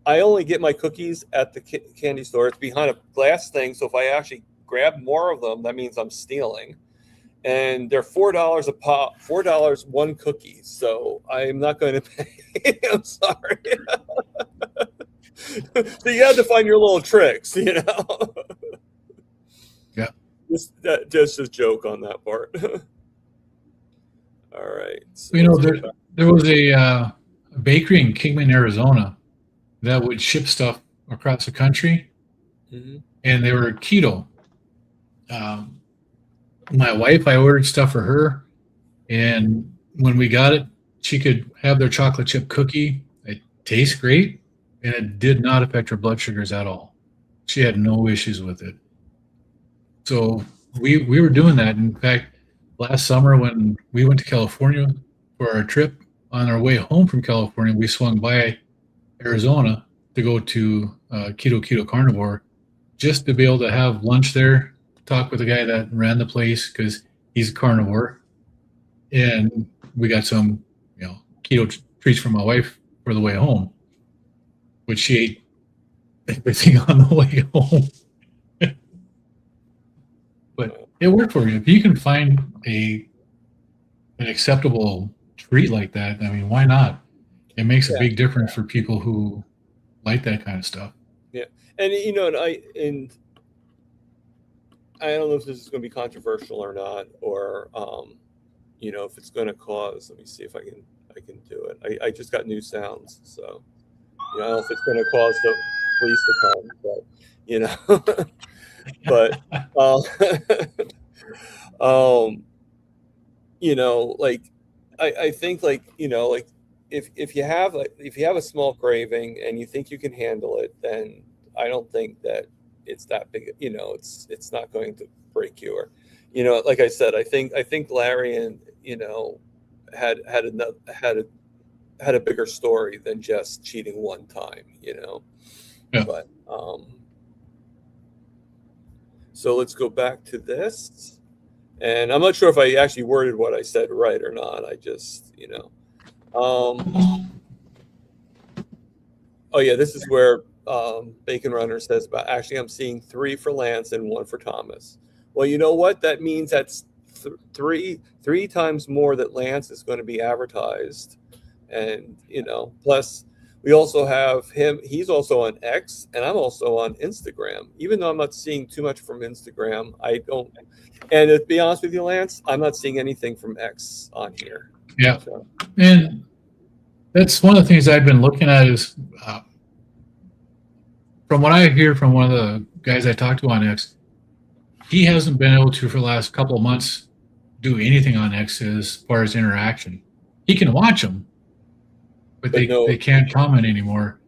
I only get my cookies at the candy store. It's behind a glass thing, so if I actually grab more of them, that means I'm stealing. And they're $4 a pop, $4 one cookie. So I'm not going to pay. I'm sorry. So you have to find your little tricks, Yeah. Just a joke on that part. All right. So there was a bakery in Kingman, Arizona, that would ship stuff across the country, and they were keto. My wife, I ordered stuff for her, and when we got it, she could have their chocolate chip cookie. It tastes great, and it did not affect her blood sugars at all. She had no issues with it. So we were doing that. In fact, last summer when we went to California for our trip, on our way home from California, we swung by Arizona to go to Keto Carnivore just to be able to have lunch there, talk with the guy that ran the place because he's a carnivore. And we got some, keto treats for my wife for the way home, which she ate everything on the way home. But it worked for you. If you can find an acceptable treat like that, I mean, why not? It makes a big difference for people who like that kind of stuff. Yeah. And, I don't know if this is going to be controversial or not, or, if it's going to cause, let me see if I can do it. I just got new sounds. So, I don't know if it's going to cause the police to come, but, but, I think if you have a small craving and you think you can handle it, then I don't think that it's that big. It's not going to break you. Or, like I said, I think Larry and had a bigger story than just cheating one time. Yeah. But so let's go back to this. And I'm not sure if I actually worded what I said right or not. I just, oh yeah, this is where Bacon Runner says about, actually, I'm seeing 3 for Lance and 1 for Thomas. Well, you know what? That means that's three times more that Lance is going to be advertised. And, plus we also have him. He's also on X, and I'm also on Instagram. Even though I'm not seeing too much from Instagram, I don't. And to be honest with you, Lance, I'm not seeing anything from X on here. Yeah. So. And that's one of the things I've been looking at is, from what I hear from one of the guys I talked to on X, he hasn't been able to, for the last couple of months, do anything on X as far as interaction. He can watch them, but they can't comment anymore.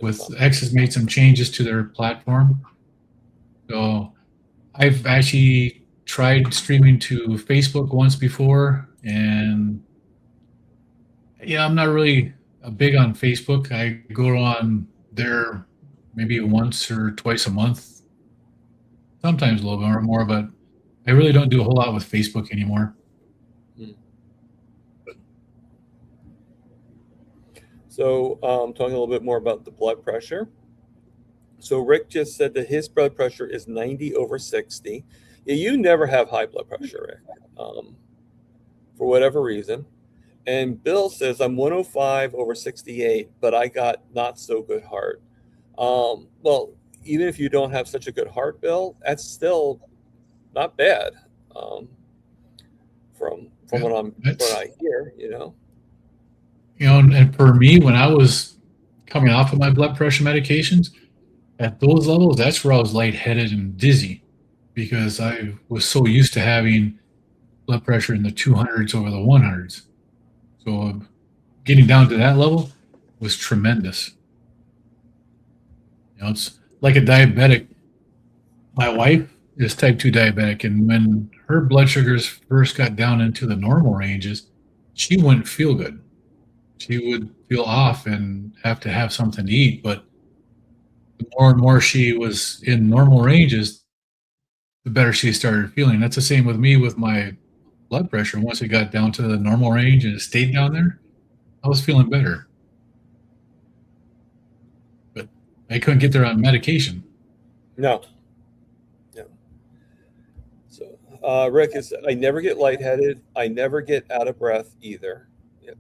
X has made some changes to their platform. So I've actually tried streaming to Facebook once before, and I'm not really big on Facebook. I go on there maybe once or twice a month, sometimes a little bit more, but I really don't do a whole lot with Facebook anymore. So talking a little bit more about the blood pressure. So Rick just said that his blood pressure is 90/60. Yeah, you never have high blood pressure, Rick, for whatever reason. And Bill says I'm 105/68, but I got not so good heart. Well, even if you don't have such a good heart, Bill, that's still not bad. From Yeah, what I hear, and for me, when I was coming off of my blood pressure medications, at those levels, that's where I was lightheaded and dizzy because I was so used to having blood pressure in the 200s over the 100s. So getting down to that level was tremendous. It's like a diabetic. My wife is type 2 diabetic, and when her blood sugars first got down into the normal ranges, she wouldn't feel good. She would feel off and have to have something to eat. But the more and more she was in normal ranges, the better she started feeling. That's the same with me with my blood pressure. Once it got down to the normal range and it stayed down there, I was feeling better. But I couldn't get there on medication. No. So Rick is, I never get lightheaded. I never get out of breath either. Yep.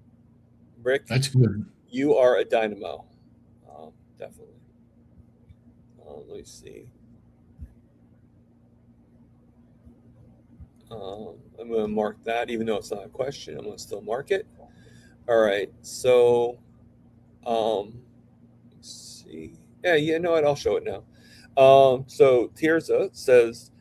Rick, That's good. you are a dynamo. Definitely. Let me see. I'm going to mark that, even though it's not a question. I'm going to still mark it. All right. So, let's see. Yeah, you know what? I'll show it now. So Tirza says,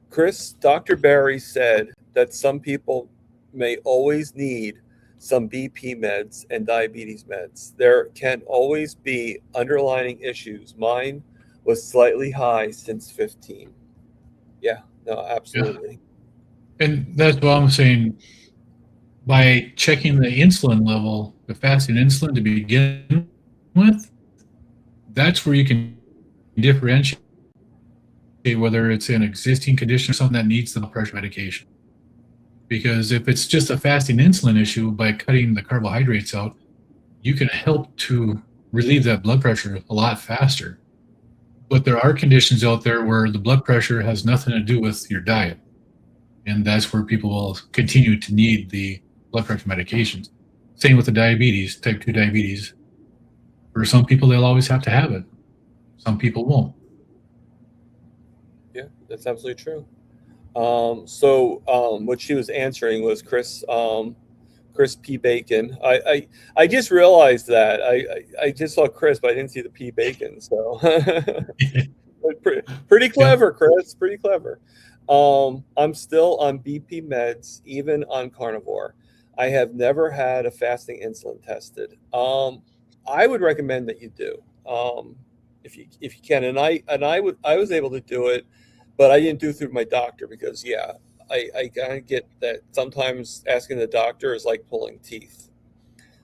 Chris, Dr. Barry said that some people may always need some BP meds and diabetes meds. There can always be underlying issues. Mine was slightly high since 15. Yeah, no, absolutely. Yeah. And that's what I'm saying. By checking the insulin level, the fasting insulin to begin with, that's where you can differentiate whether it's an existing condition or something that needs the blood pressure medication. Because if it's just a fasting insulin issue, by cutting the carbohydrates out, you can help to relieve that blood pressure a lot faster. But there are conditions out there where the blood pressure has nothing to do with your diet. And that's where people will continue to need the blood pressure medications. Same with the diabetes, type 2 diabetes. For some people, they'll always have to have it. Some people won't. Yeah, that's absolutely true. So what she was answering was Chris P. Bacon. I just realized that. I just saw Chris, but I didn't see the P. Bacon. So pretty clever, Chris. Pretty clever. I'm still on BP meds, even on carnivore. I have never had a fasting insulin tested. I would recommend that you do, if you can. And I was able to do it, but I didn't do it through my doctor because I kind of get that sometimes asking the doctor is like pulling teeth,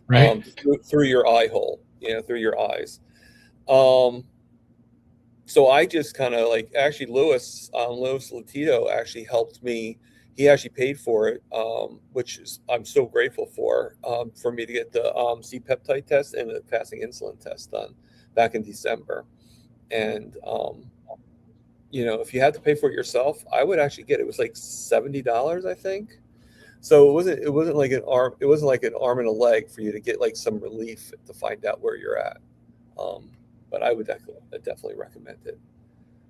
Right. Through your eye hole, through your eyes. So I just kind of like, actually Louis Latito actually helped me. He actually paid for it, which is, I'm so grateful for me to get the C-peptide test and the fasting insulin test done back in December. And, if you had to pay for it yourself, I would actually get it. It was like $70, I think. So it wasn't like an arm and a leg for you to get like some relief to find out where you're at. But I would definitely recommend it.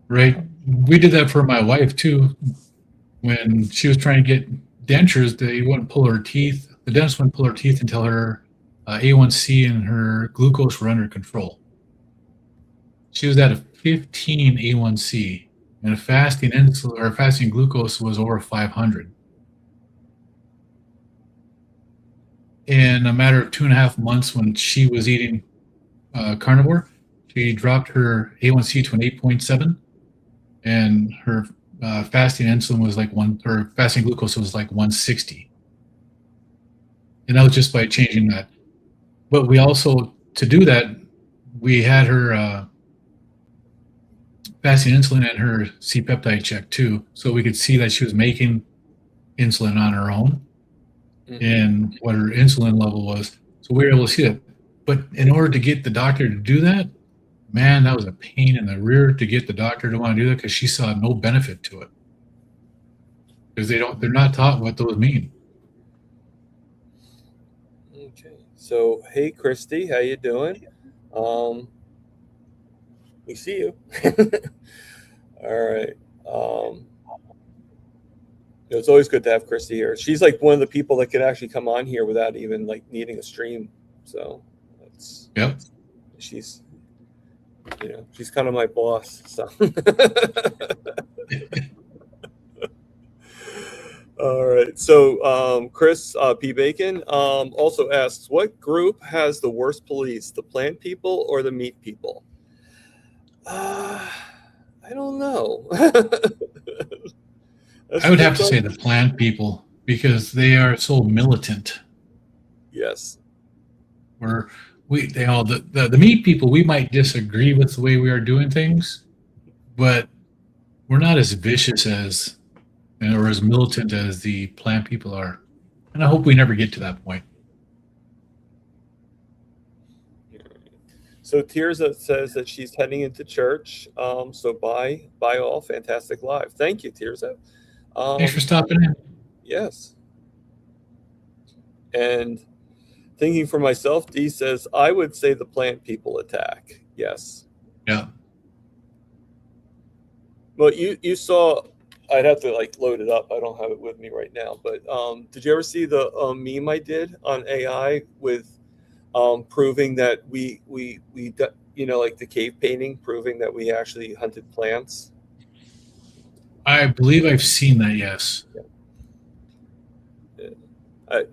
Right. We did that for my wife too. When she was trying to get dentures, they wouldn't pull her teeth. The dentist wouldn't pull her teeth until her A1C and her glucose were under control. She was at a 15 A1C, and a fasting insulin or fasting glucose was over 500. In a matter of 2.5 months, when she was eating carnivore, she dropped her A1C to an 8.7, and her fasting insulin was like fasting glucose was like 160. And that was just by changing that. But we also, to do that, we had her fasting insulin and her C-peptide check too, so we could see that she was making insulin on her own and what her insulin level was. So we were able to see that. But in order to get the doctor to do that, man, that was a pain in the rear to get the doctor to want to do that because she saw no benefit to it. Because they're not taught what those mean. Okay. So, hey, Christy, how you doing? We see you. All right. It's always good to have Christy here. She's like one of the people that can actually come on here without even like needing a stream. So that's, Yep. she's kind of my boss. So all right. So Chris P. Bacon also asks, what group has the worst police, the plant people or the meat people? I don't know. I would have to say the plant people because they are so militant. Yes. Where the meat people, we might disagree with the way we are doing things, but we're not as vicious as or as militant as the plant people are. And I hope we never get to that point. So Tirza says that she's heading into church. So bye all. Fantastic live. Thank you, Tirza. Thanks for stopping in. Yes. And thinking for myself, Dee says, I would say the plant people attack. Yes. Yeah. Well, you saw, I'd have to like load it up. I don't have it with me right now, but did you ever see the meme I did on AI with proving that we like the cave painting, proving that we actually hunted plants? I believe I've seen that, yes. Yeah.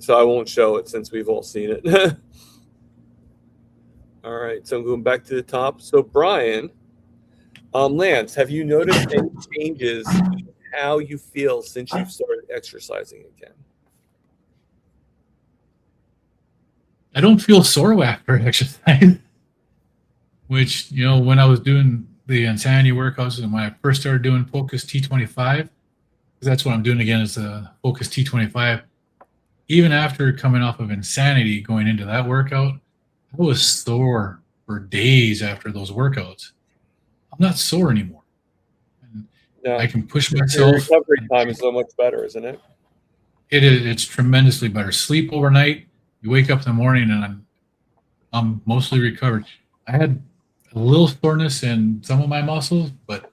So I won't show it since we've all seen it. All right, so I'm going back to the top. So Brian, Lance, have you noticed any changes in how you feel since you've started exercising again? I don't feel sore after exercise, which, when I was doing the insanity workouts and when I first started doing Focus T25, because that's what I'm doing again is the Focus T25. Even after coming off of insanity, going into that workout, I was sore for days after those workouts. I'm not sore anymore. No, I can push your myself. recovery time is so much better, isn't it? It is. It's tremendously better. Sleep overnight. You wake up in the morning and I'm mostly recovered. I had a little soreness in some of my muscles, but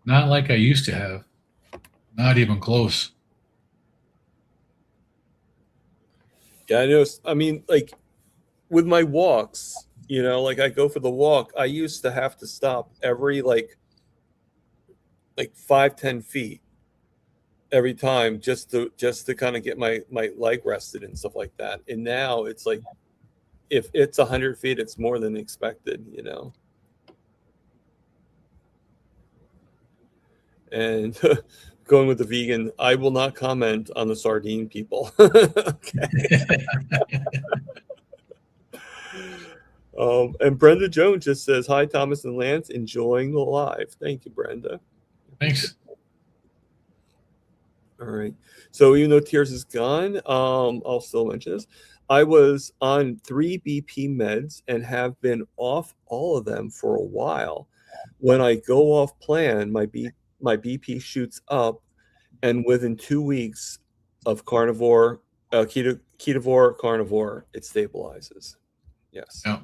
not like I used to have. Not even close. Yeah, I know. I mean, like with my walks, like I go for the walk, I used to have to stop every like 5-10 feet every time just to kind of get my leg rested and stuff like that. And now it's like if it's 100 feet, it's more than expected, And going with the vegan, I will not comment on the sardine people. Okay. And Brenda Jones just says, hi, Thomas and Lance, enjoying the live. Thank you, Brenda. Thanks. All right. So even though Tears is gone, I'll still mention this. I was on 3 BP meds and have been off all of them for a while. When I go off plan, my BP shoots up, and within 2 weeks of carnivore, carnivore, it stabilizes. Yes. Yeah.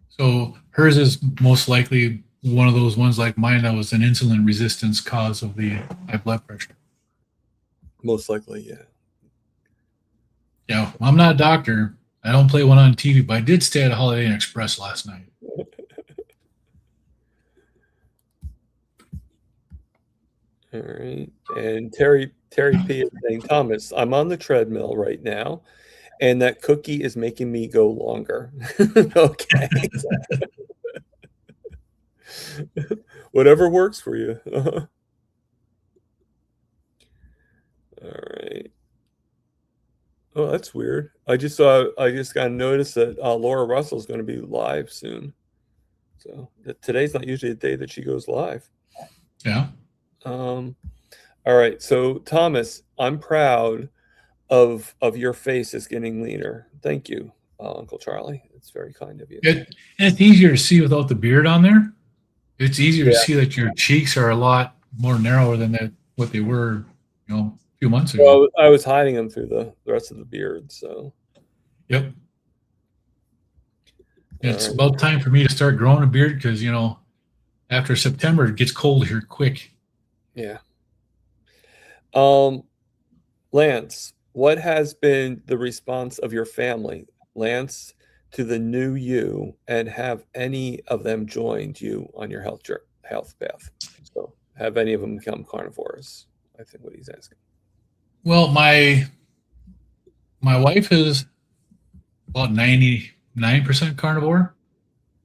So hers is most likely one of those ones like mine that was an insulin resistance cause of the high blood pressure. Most likely, yeah. Yeah, I'm not a doctor. I don't play one on TV, but I did stay at a Holiday Inn Express last night. All right. And Terry P is saying, Thomas, I'm on the treadmill right now, and that cookie is making me go longer. Okay. Whatever works for you. All right. Oh, that's weird. I just got a notice that Laura Russell is going to be live soon. So today's not usually the day that she goes live. Yeah. All right. So Thomas, I'm proud of your face is getting leaner. Thank you, Uncle Charlie. It's very kind of you. And it's easier to see without the beard on there. It's easier to Yeah. see that your cheeks are a lot more narrower than what they were, a few months ago. Well, I was hiding them through the rest of the beard. So. Yep. It's about time for me to start growing a beard because, after September, it gets cold here quick. Yeah. Lance, what has been the response of your family, Lance, to the new you, and have any of them joined you on your health path? So have any of them become carnivores? I think what he's asking. Well, my wife is about 99% carnivore.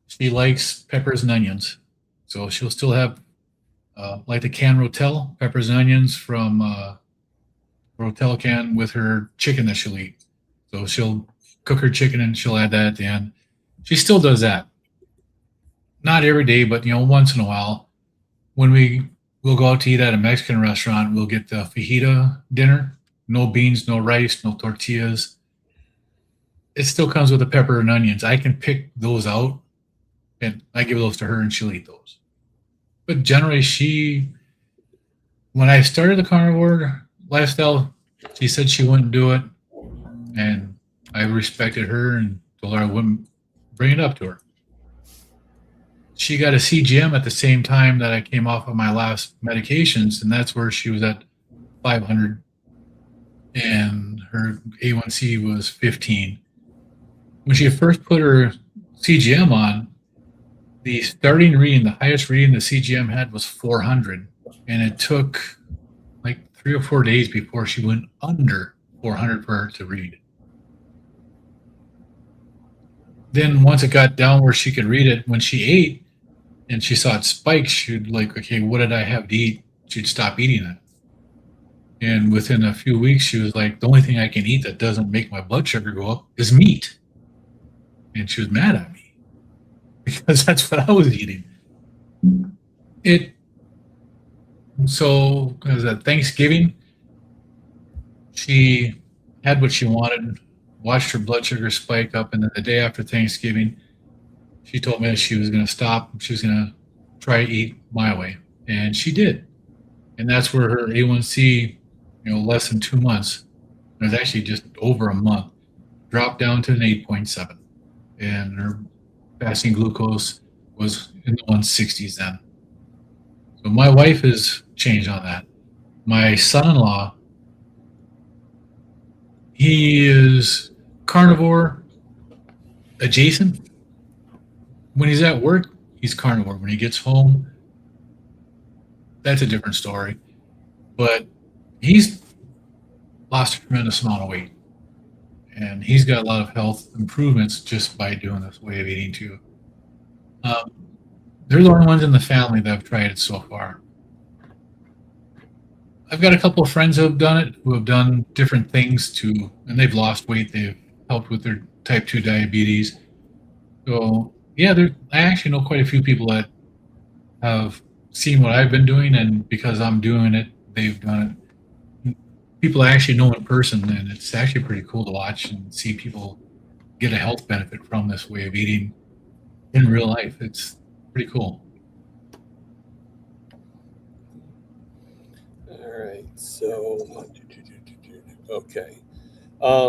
She likes peppers and onions. So she'll still have, like the canned Rotel, peppers and onions from Rotel can with her chicken that she'll eat. So she'll cook her chicken and she'll add that at the end. She still does that. Not every day, but, once in a while. When we'll go out to eat at a Mexican restaurant, we'll get the fajita dinner. No beans, no rice, no tortillas. It still comes with the pepper and onions. I can pick those out, and I give those to her, and she'll eat those. But generally, when I started the carnivore lifestyle, she said she wouldn't do it, and I respected her and told her I wouldn't bring it up to her. She got a CGM at the same time that I came off of my last medications, and that's where she was at 500, and her A1C was 15. When she first put her CGM on, the starting reading, the highest reading the CGM had was 400, and it took like 3 or 4 days before she went under 400 for her to read. Then once it got down where she could read it, when she ate and she saw it spike, she'd like, okay, what did I have to eat? She'd stop eating it. And within a few weeks, she was like, the only thing I can eat that doesn't make my blood sugar go up is meat. And she was mad at me because that's what I was eating. So it was at Thanksgiving. She had what she wanted, watched her blood sugar spike up, and then the day after Thanksgiving, she told me that she was going to stop. She was going to try to eat my way, and she did. And that's where her A1C, less than 2 months, it was actually just over a month, dropped down to an 8.7. And her fasting glucose was in the 160s then. So my wife has changed on that. My son-in-law, he is carnivore adjacent. When he's at work, he's carnivore. When he gets home, that's a different story. But he's lost a tremendous amount of weight. And he's got a lot of health improvements just by doing this way of eating too. They're the only ones in the family that have tried it so far. I've got a couple of friends who have done it, who have done different things too, and they've lost weight. They've helped with their type 2 diabetes. So yeah, I actually know quite a few people that have seen what I've been doing, and because I'm doing it, they've done it. People I actually know in person, and it's actually pretty cool to watch and see people get a health benefit from this way of eating in real life. It's pretty cool. All right. So, okay.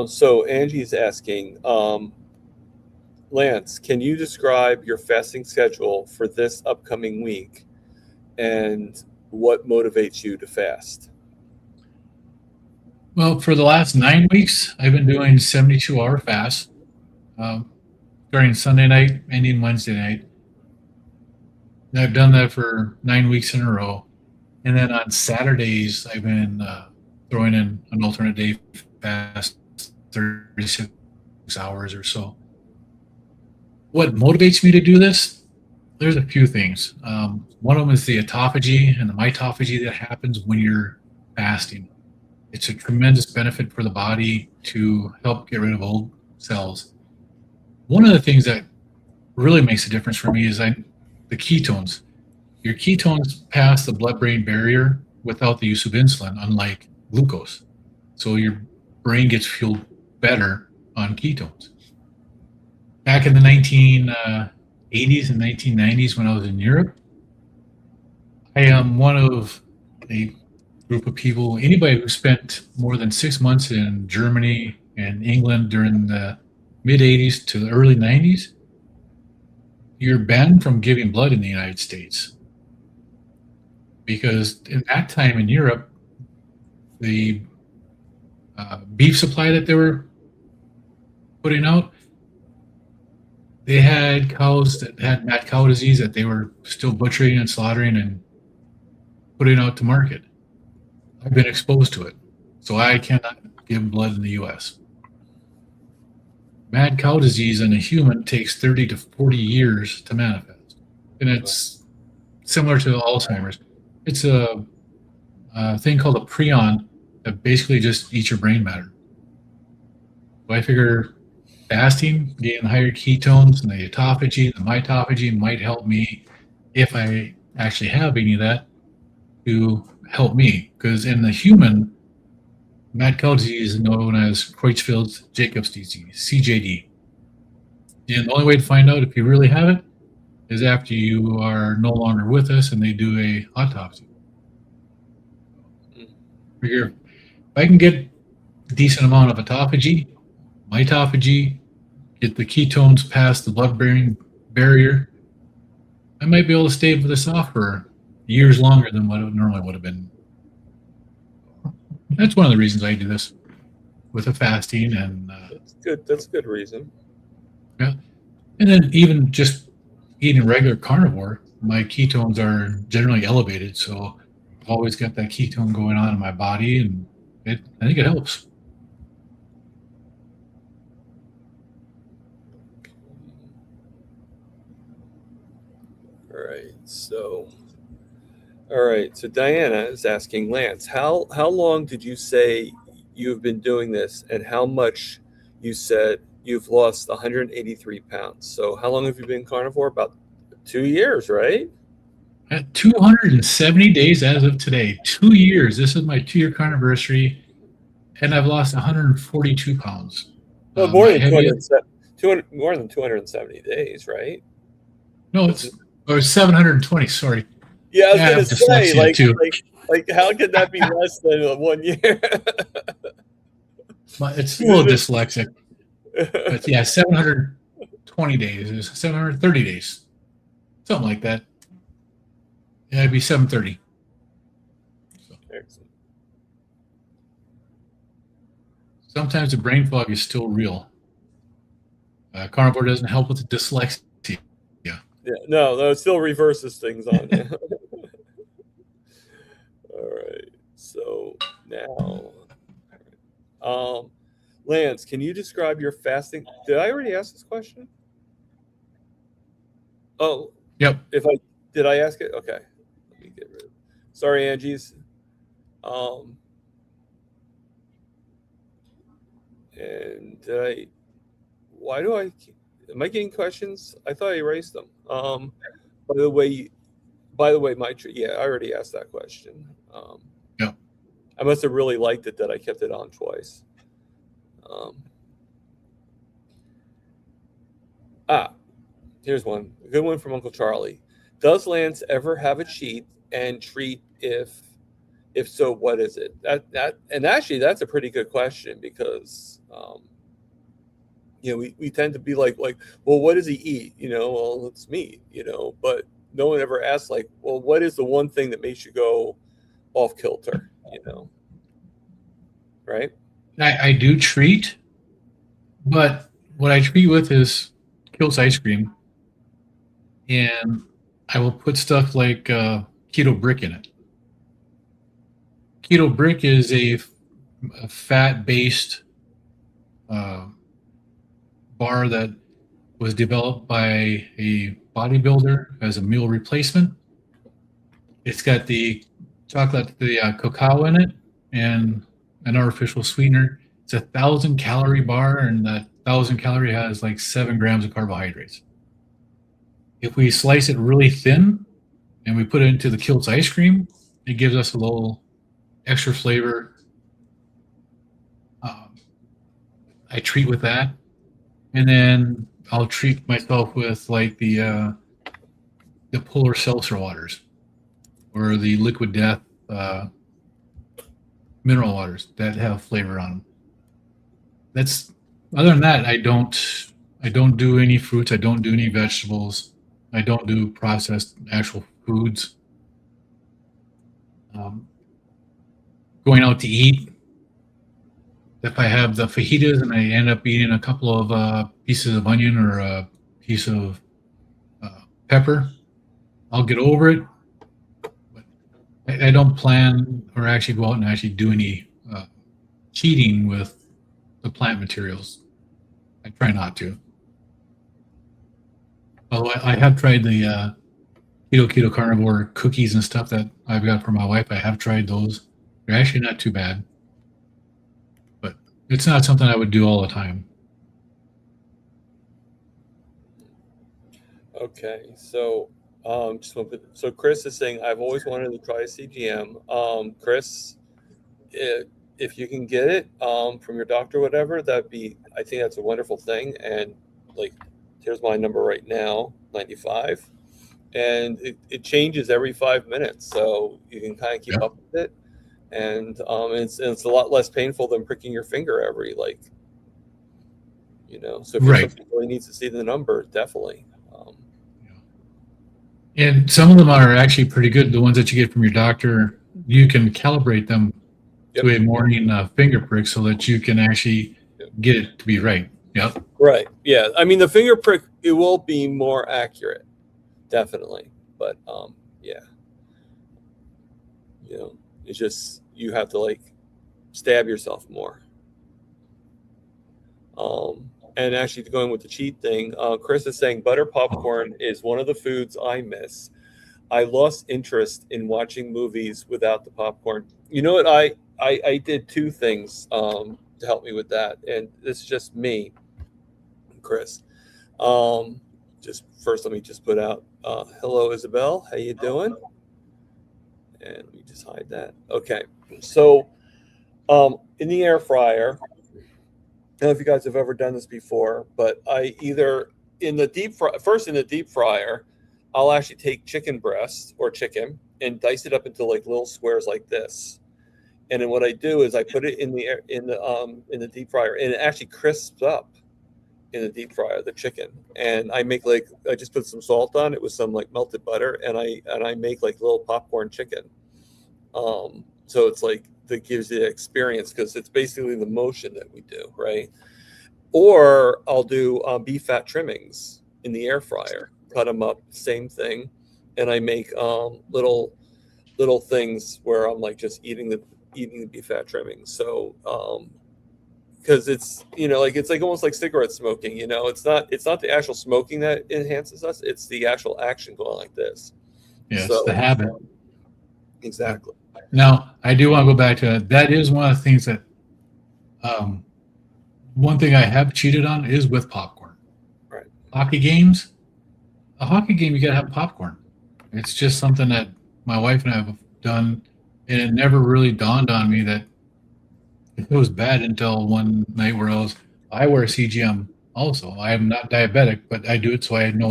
So Angie's asking, Lance, can you describe your fasting schedule for this upcoming week and what motivates you to fast? Well, for the last 9 weeks, I've been doing 72-hour fasts, starting Sunday night, ending Wednesday night. And I've done that for 9 weeks in a row. And then on Saturdays, I've been throwing in an alternate day fast, 36 hours or so. What motivates me to do this? There's a few things. One of them is the autophagy and the mitophagy that happens when you're fasting. It's a tremendous benefit for the body to help get rid of old cells. One of the things that really makes a difference for me is the ketones. Your ketones pass the blood-brain barrier without the use of insulin, unlike glucose. So your brain gets fueled better on ketones. Back in the 1980s and 1990s, when I was in Europe, I am one of a group of people, anybody who spent more than 6 months in Germany and England during the mid 80s to the early 90s, you're banned from giving blood in the United States. Because in that time in Europe, the beef supply that they were putting out, they had cows that had mad cow disease that they were still butchering and slaughtering and putting out to market. I've been exposed to it, so I cannot give blood in the U.S. Mad cow disease in a human takes 30 to 40 years to manifest, and it's similar to Alzheimer's. It's a thing called a prion that basically just eats your brain matter. So I figure fasting, getting higher ketones and the autophagy, the mitophagy might help me, if I actually have any of that, to help me. Because in the human, mad cow disease is known as Creutzfeldt-Jacobs disease, CJD. And the only way to find out if you really have it is after you are no longer with us and they do a autopsy. Figure if I can get a decent amount of autophagy, mitophagy, get the ketones past the blood-brain barrier, I might be able to stay with this off for years longer than what it normally would have been. That's one of the reasons I do this with the fasting, and That's good. That's a good reason. yeah. And then even just eating regular carnivore, my ketones are generally elevated, so I've always got that ketone going on in my body, and I think it helps. All right. So Diana is asking Lance, how long did you say you've been doing this, and how much you said you've lost 183 pounds? So how long have you been carnivore? About 2 years, right? At 270 days as of today, 2 years. This is my 2-year carniversary, and I've lost 142 pounds. Well, more than 270 days, right? No, it's 720. Sorry. Yeah, I was Yeah, I gonna have say, dyslexia too. like, how could that be less than 1 year? It's a little dyslexic, but yeah, 720 days is 730 days, something like that. Yeah, it'd be 730. Excellent. Sometimes the brain fog is still real. Carnivore doesn't help with the dyslexia. Yeah, no, it still reverses things on you. All right. So now, Lance, can you describe your fasting? Did I already ask this question? Oh, Yep. Did I ask it? Okay. Let me get rid of it. Sorry, Angie's. And am I getting questions? I thought I erased them. By the way, I already asked that question. Yeah. I must have really liked it that I kept it on twice. Here's one. A good one from Uncle Charlie. Does Lance ever have a cheat and treat? If so, what is it? And actually, that's a pretty good question, because we tend to be like, well, what does he eat? Well, it's meat, but no one ever asks, like, well, what is the one thing that makes you go off kilter, right? I do treat, but what I treat with is Kills ice cream, and I will put stuff like Keto Brick in it. Keto Brick is a fat-based bar that was developed by a bodybuilder as a meal replacement. It's got the chocolate, the cacao in it, and an artificial sweetener. It's 1,000-calorie bar, and that 1,000 calorie has like 7 grams of carbohydrates. if we slice it really thin and we put it into the Kilt's ice cream, it gives us a little extra flavor. I treat with that, and then I'll treat myself with like the Polar Seltzer waters or the Liquid Death mineral waters that have flavor on them. That's other than that, I don't do any fruits. I don't do any vegetables. I don't do processed actual foods. Going out to eat, if I have the fajitas and I end up eating a couple of pieces of onion or a piece of pepper, I'll get over it. But I don't plan or actually go out and actually do any cheating with the plant materials. I try not to. Although I have tried the keto carnivore cookies and stuff that I've got for my wife. I have tried those. They're actually not too bad. But it's not something I would do all the time. Okay, so so Chris is saying I've always wanted to try a CGM. Chris, if you can get it from your doctor or whatever, I think that's a wonderful thing. And like, here's my number right now, 95, and it changes every 5 minutes, so you can kind of keep up with it. And it's a lot less painful than pricking your finger every so if you're somebody who really needs to see the number, definitely. And some of them are actually pretty good. The ones that you get from your doctor, you can calibrate them to a morning finger prick so that you can actually get it to be right. Yep. Right. Yeah. I mean, the finger prick, it will be more accurate, definitely. But yeah. It's just you have to like stab yourself more. And actually going with the cheat thing, Chris is saying butter popcorn is one of the foods I miss. I lost interest in watching movies without the popcorn. You know what? I did two things to help me with that. And this is just me, Chris. Just first, let me just put out, hello, Isabel. How you doing? And let me just hide that. Okay. So in the air fryer, I don't know if you guys have ever done this before, but I either in the deep fryer, I'll actually take chicken breast or chicken and dice it up into like little squares like this. And then what I do is I put it in the deep fryer, and it actually crisps up in the deep fryer, the chicken. And I make I just put some salt on it with some like melted butter, and I make like little popcorn chicken. So it's like, that gives you the experience because it's basically the motion that we do, right? Or I'll do beef fat trimmings in the air fryer, cut them up, same thing, and I make little things where I'm like just eating the beef fat trimmings. So because it's it's like almost like cigarette smoking. It's not the actual smoking that enhances us; it's the actual action going like this. Yeah, it's the habit. Exactly. Now, I do want to go back to that. That is one of the things that, one thing I have cheated on is with popcorn. Right. Hockey games, a hockey game, you got to have popcorn. It's just something that my wife and I have done, and it never really dawned on me that it was bad until one night where I wear a CGM also. I am not diabetic, but I do it so I know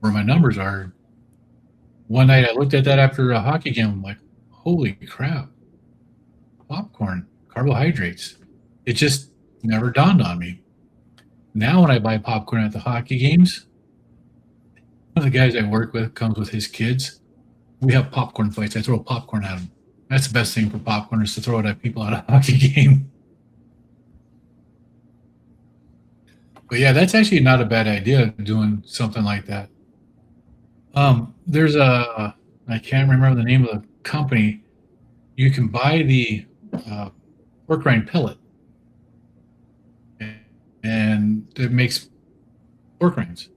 where my numbers are. One night I looked at that after a hockey game. I'm like, holy crap, popcorn, carbohydrates. It just never dawned on me. Now when I buy popcorn at the hockey games, one of the guys I work with comes with his kids. We have popcorn fights. I throw popcorn at them. That's the best thing for popcorn, is to throw it at people at a hockey game. But yeah, that's actually not a bad idea, doing something like that. There's I can't remember the name of the company. You can buy the pork rind pellet, and it makes pork rinds.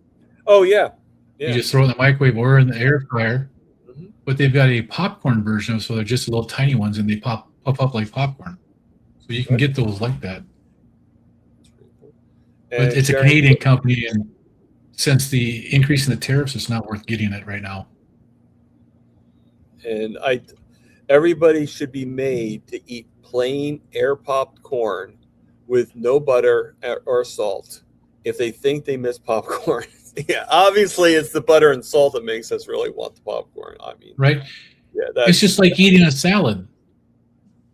Oh yeah. You just throw it in the microwave or in the air fryer. Mm-hmm. But they've got a popcorn version, so they're just little tiny ones, and they pop up like popcorn. So you can get those like that. But it's a Canadian company, and since the increase in the tariffs, it's not worth getting it right now. And everybody should be made to eat plain air popped corn with no butter or salt if they think they miss popcorn. Yeah, obviously it's the butter and salt that makes us really want the popcorn. I mean, Right? yeah, It's just like eating a salad.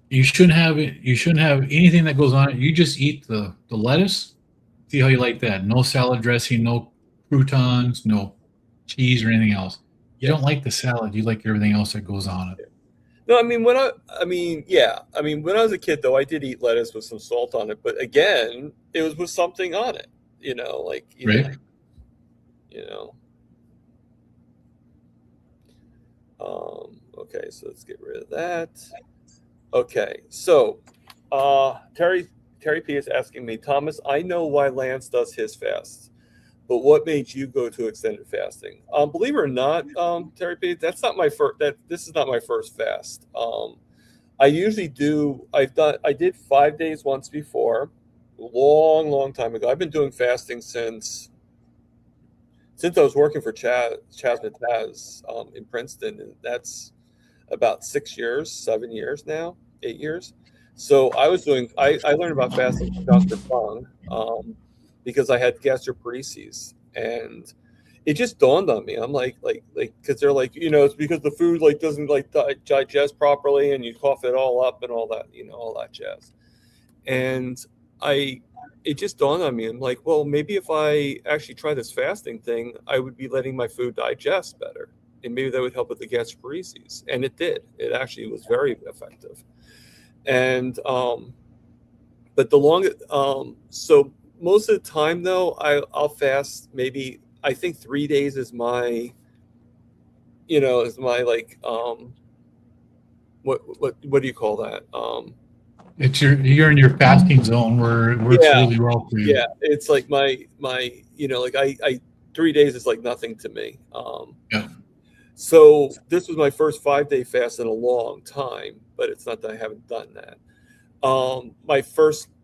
You shouldn't have it. You shouldn't have anything that goes on it. You just eat the lettuce. See how you like that. No salad dressing, no croutons, no cheese or anything else. You don't like the salad. You like everything else that goes on it. no, I mean when I was a kid though, I did eat lettuce with some salt on it, but again, it was with something on it. Right? Okay, so let's get rid of that. Okay, so Terry P is asking me, Thomas, I know why Lance does his fasts, but what made you go to extended fasting? Believe it or not, Terry P, that's not my first. This is not my first fast. I usually do. I did 5 days once before, long time ago. I've been doing fasting since I was working for Chaz Mataz in Princeton, and that's about 6 years, 7 years now, 8 years. So I learned about fasting from Dr. Fung because I had gastroparesis, and it just dawned on me. I'm like, because they're like, it's because the food doesn't digest properly, and you cough it all up and all that, all that jazz. And it just dawned on me. I'm like, well, maybe if I actually try this fasting thing, I would be letting my food digest better, and maybe that would help with the gastroparesis. And it did. It actually was very effective. And but so most of the time though, I'll fast maybe, I think 3 days is my, what do you call that? You're in your fasting zone where it's really well for you. Yeah, it's like my I 3 days is like nothing to me. Yeah. So this was my first 5-day fast in a long time, but it's not that I haven't done that.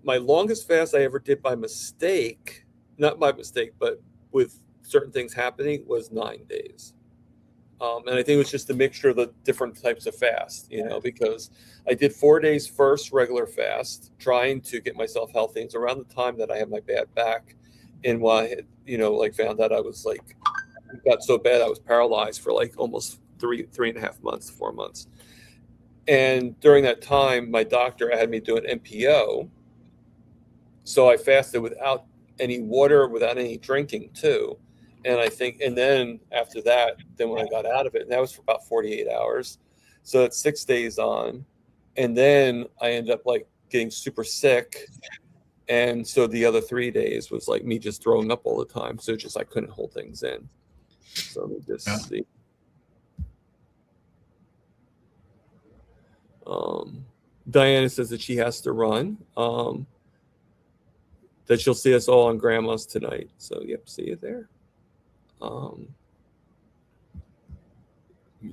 My longest fast I ever did by mistake, not by mistake, but with certain things happening, was 9 days. And I think it was just a mixture of the different types of fast, because I did 4 days first regular fast, trying to get myself healthy. It's around the time that I had my bad back, and when I had, found out I was it got so bad I was paralyzed for almost 3.5 months, 4 months. And during that time, my doctor had me do an NPO. So I fasted without any water, without any drinking too. And then after that, then when I got out of it, and that was for about 48 hours. So it's 6 days on. And then I ended up getting super sick. And so the other 3 days was me just throwing up all the time. So I couldn't hold things in. So let me just see. Diana says that she has to run. That she'll see us all on Grandma's tonight. So yep, see you there.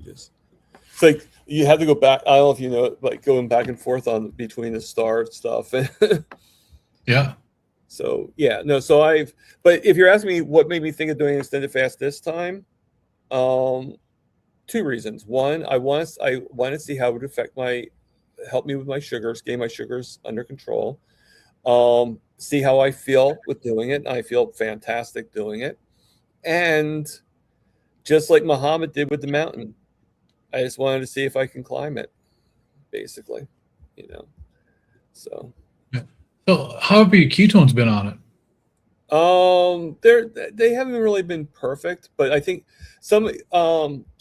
It's you have to go back. I don't know if you know, going back and forth on between the star stuff. Yeah. So yeah, no. But if you're asking me what made me think of doing an extended fast this time, 2 reasons. One, I want to see how it would help me with my sugars, getting my sugars under control. See how I feel with doing it. I feel fantastic doing it. And just like Muhammad did with the mountain, I just wanted to see if I can climb it, basically, So. So how have your ketones been on it? They haven't really been perfect, but I think someone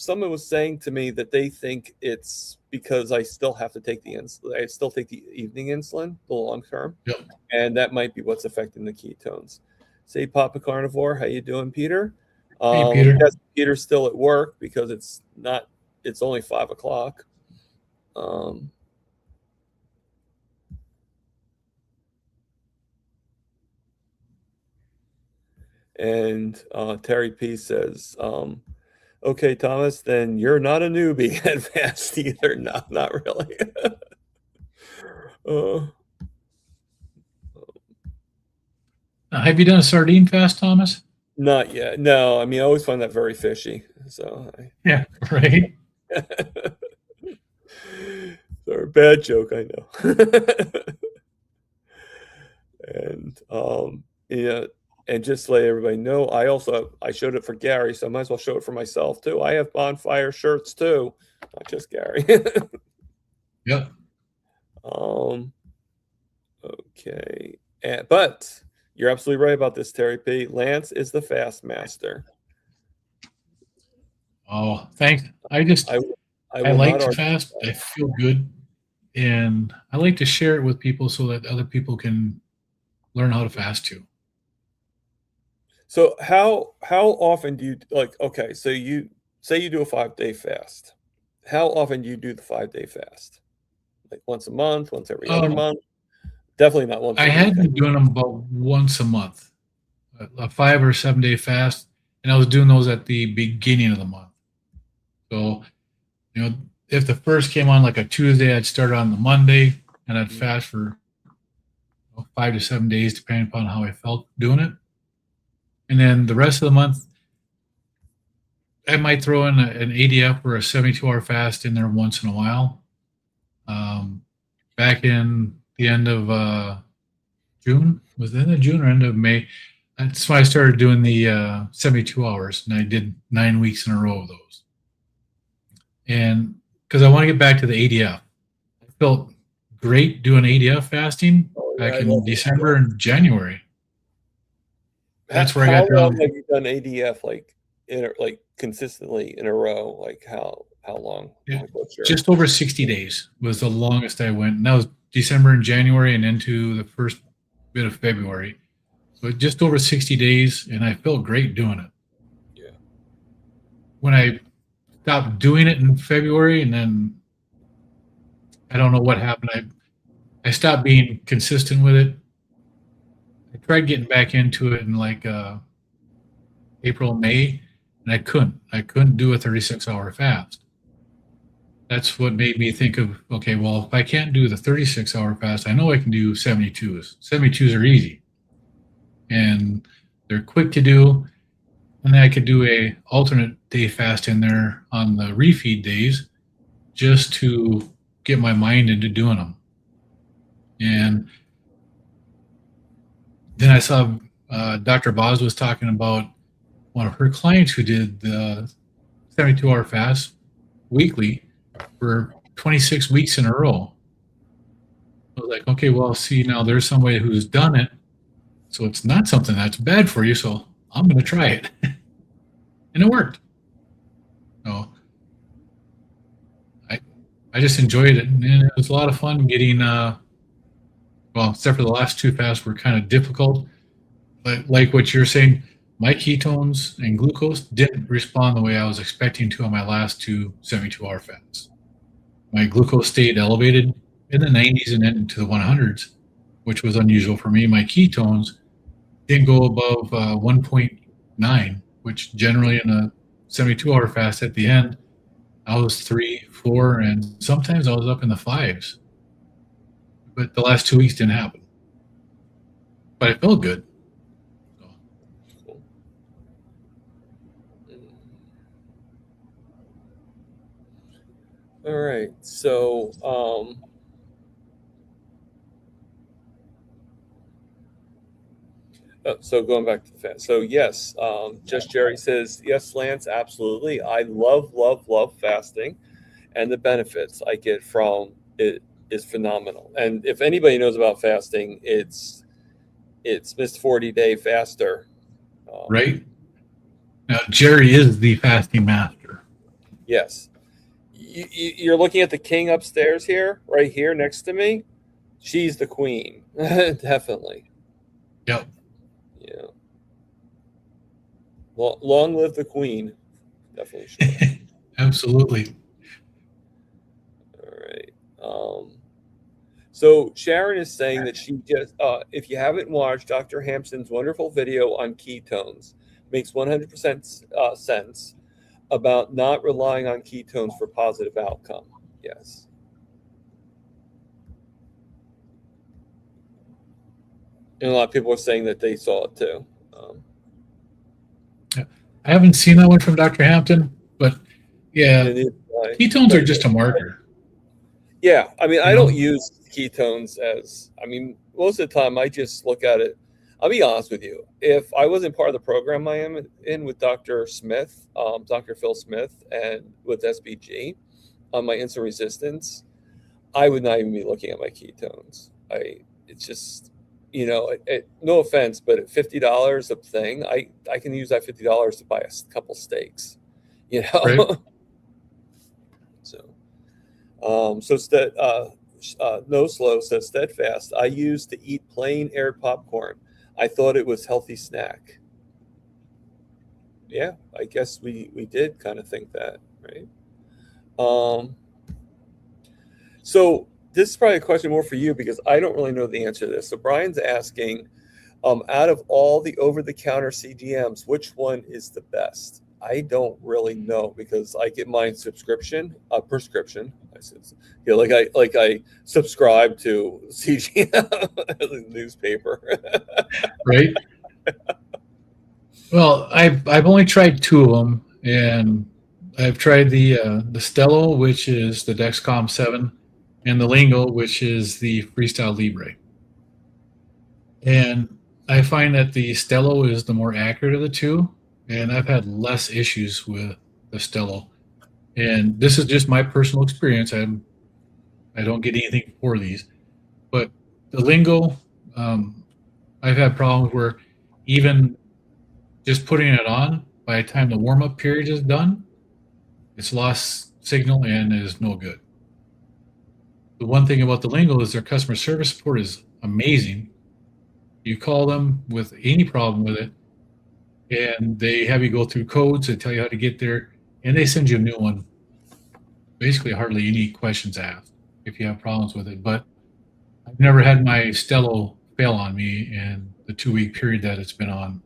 was saying to me that they think it's because I still have to take the insulin. I still take the evening insulin, the long term, Yep. And that might be what's affecting the ketones. Say, Papa Carnivore, how you doing, Peter? Hey, Peter. Yes, Peter's still at work because it's only 5 o'clock. And Terry P says, okay, Thomas, then you're not a newbie at fast either. No, not really. Have you done a sardine fast, Thomas? Not yet. No, I mean, I always find that very fishy. So, Yeah, right. sorry, bad joke, I know. And yeah, and just to let everybody know, I showed it for Gary, so I might as well show it for myself too. I have bonfire shirts too, not just Gary. Yep. um, okay, but you're absolutely right about this, Terry P. Lance is the fast master. Oh, thanks. I I will like not to argue. fast. I feel good, and I like to share it with people so that other people can learn how to fast too. So how often do you like? Okay, so you say you do a 5 day fast. How often do you do the 5 day fast? Like once a month, once every other Um, month? Definitely not once I a week. had been doing them about once a month, a 5 or 7 day fast, and I was doing those at the beginning of the month. So, if the first came on like a Tuesday, I'd start on the Monday and I'd fast for 5 to 7 days, depending upon how I felt doing it. And then the rest of the month, I might throw in an ADF or a 72-hour fast in there once in a while. Back in the end of June, was it the end of June or end of May? That's when I started doing the 72 hours, and I did 9 weeks in a row of those. And because I want to get back to the ADF, I felt great doing ADF fasting back in December and January. That's where I got How long down. have you done ADF like consistently in a row? Like how long? Yeah, Like, what's your just over 60 days was the longest I went. And that was December and January and into the first bit of February. So just over 60 days, and I felt great doing it. Yeah. When I stopped doing it in February, and then I don't know what happened. I stopped being consistent with it. I tried getting back into it in like April, May, and I couldn't. I couldn't do a 36-hour fast. That's what made me think of, okay, well, if I can't do the 36-hour fast, I know I can do 72s. 72s are easy, and they're quick to do. And then I could do a alternate day fast in there on the refeed days just to get my mind into doing them. And then I saw Dr. Boz was talking about one of her clients who did the 72-hour fast weekly for 26 weeks in a row. I was like, okay, well, see, now there's somebody who's done it. So it's not something that's bad for you. So I'm going to try it. And it worked. So I just enjoyed it. And it was a lot of fun getting, well, except for the last two fasts were kind of difficult. But like what you're saying, my ketones and glucose didn't respond the way I was expecting to on my last two 72-hour fasts. My glucose stayed elevated in the 90s and then into the 100s, which was unusual for me. My ketones didn't go above 1.9, which generally in a 72-hour fast at the end, I was 3, 4, and sometimes I was up in the 5s. But the last 2 weeks didn't happen. But I felt good. All right. So so going back to the fast. So yes, just Jerry says, yes, Lance, absolutely. I love fasting, and the benefits I get from it is phenomenal. And if anybody knows about fasting, it's Mr. 40-day faster. Right? Now, Jerry is the fasting master. Yes. You're looking at the king upstairs here, right here next to me. She's the queen. Definitely. Yep. Yeah. Long live the queen. Definitely sure. Absolutely. All right. So Sharon is saying that she just, if you haven't watched Dr. Hampson's wonderful video on ketones, makes 100% sense about not relying on ketones for positive outcome. Yes. And a lot of people are saying that they saw it too. I haven't seen that one from Dr. Hampton, but yeah, And ketones are just a marker. Yeah, I mean, You I know? don't use ketones as, I mean, most of the time I just look at it. I'll be honest with you. If I wasn't part of the program I am in with Dr. Smith, Dr. Phil Smith, and with SBG on my insulin resistance, I would not even be looking at my ketones. It's just, no offense, but at $50 a thing, I can use that $50 to buy a couple steaks, Right. So. No Slow says steadfast. I used to eat plain aired popcorn. I thought it was healthy snack. Yeah, I guess we did kind of think that, right? So this is probably a question more for you because I don't really know the answer to this. So Brian's asking, out of all the over-the-counter CGMs, which one is the best? I don't really know because I get my prescription. I said, like I subscribe to CGM newspaper. Right. Well, I've only tried two of them, and I've tried the Stello, which is the Dexcom 7, and the Lingo, which is the Freestyle Libre. And I find that the Stello is the more accurate of the two, and I've had less issues with the Stello. And this is just my personal experience. I don't get anything for these, but the Lingo, I've had problems where even just putting it on, by the time the warm up period is done, it's lost signal and is no good. The one thing about the Lingo is their customer service support is amazing. You call them with any problem with it, and they have you go through codes and tell you how to get there, and they send you a new one. Basically, hardly any questions asked if you have problems with it. But I've never had my Stello fail on me in the 2-week period that it's been on.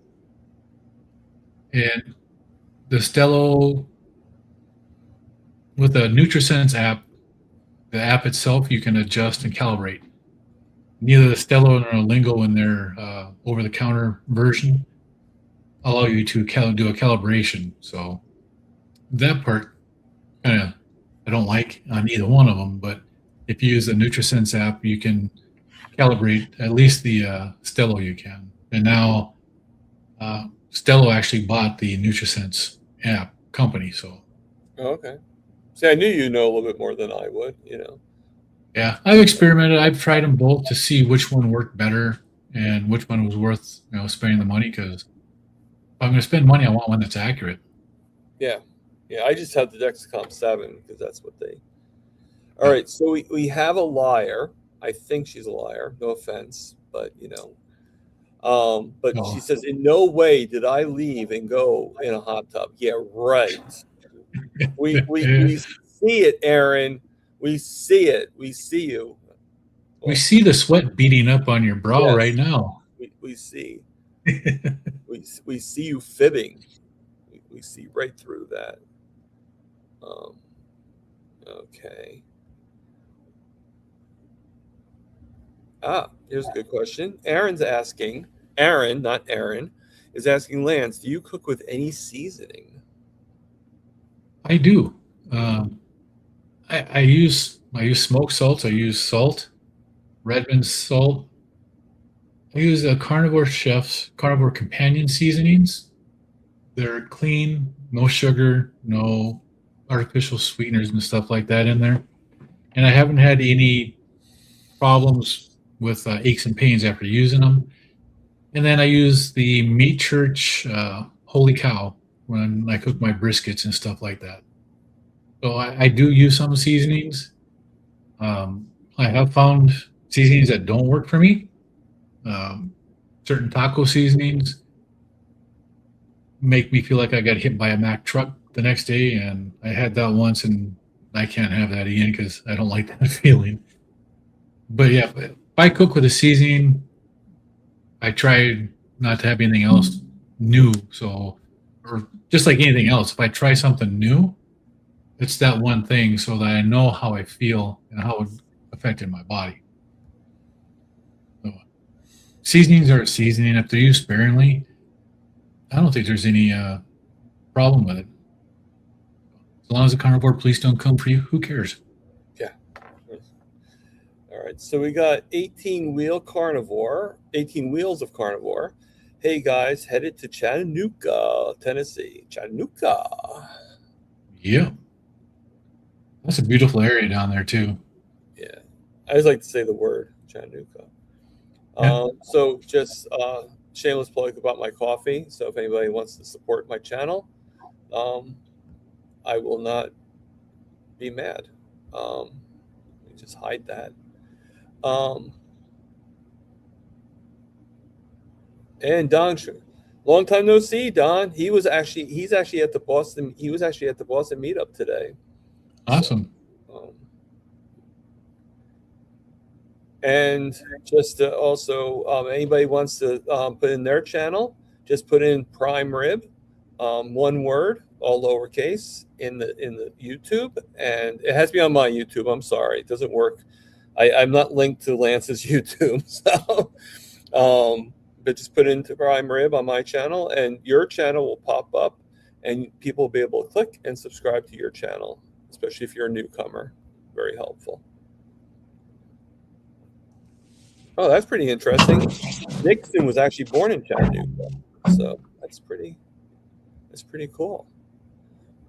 And the Stello, with the NutriSense app, the app itself, you can adjust and calibrate. Neither the Stello nor the Lingo in their over-the-counter version allow you to do a calibration. So that part kind of I don't like on either one of them. But if you use the NutriSense app, you can calibrate at least the Stello you can. And now Stello actually bought the NutriSense app company. So Okay. See, I knew you know a little bit more than I would, yeah, I've experimented. I've tried them both to see which one worked better and which one was worth spending the money. Because if I'm going to spend money, I want one that's accurate. Yeah. Yeah, I just have the Dexcom 7 because that's what they. All right, so we have a liar. I think she's a liar. No offense, but but she says, in no way did I leave and go in a hot tub. Yeah, right. We see it, Aaron. We see it. We see you. We see the sweat beating up on your brow right now. We see. we see you fibbing. We see right through that. Okay. Here's a good question. Aaron's asking. Aaron, not Aaron, is asking Lance, do you cook with any seasoning? I do. I use smoked salts. I use salt, Redmond salt. I use a Carnivore Chef's Carnivore Companion seasonings. They're clean, no sugar, no artificial sweeteners and stuff like that in there. And I haven't had any problems with aches and pains after using them. And then I use the Meat Church Holy Cow when I cook my briskets and stuff like that. So I do use some seasonings. I have found seasonings that don't work for me. Certain taco seasonings make me feel like I got hit by a Mack truck the next day, and I had that once, and I can't have that again because I don't like that feeling. But yeah, if I cook with a seasoning, I try not to have anything else new. So, or just like anything else, if I try something new, it's that one thing so that I know how I feel and how it affected my body. So, seasonings are seasoning. If they're used sparingly, I don't think there's any problem with it. As long as the carnivore police don't come for you, who cares? Yeah. All right. So we got 18 wheels of carnivore. Hey guys, headed to Chattanooga, Tennessee. Chattanooga. Yeah. That's a beautiful area down there too. Yeah. I always like to say the word Chattanooga. Yeah. So just shameless plug about my coffee. So if anybody wants to support my channel, I will not be mad. Let me just hide that. And Don, long time no see, Don. He's actually at the Boston. He was actually at the Boston meetup today. Awesome. So, and just to also, anybody wants to put in their channel, just put in prime rib, one word, all lowercase, in the YouTube, and it has to be on my YouTube. I'm sorry, it doesn't work. I'm not linked to Lance's YouTube, so but just put into prime rib on my channel, and your channel will pop up, and people will be able to click and subscribe to your channel, especially if you're a newcomer. Very helpful. Oh, that's pretty interesting. Nixon was actually born in Chattanooga, so that's pretty cool.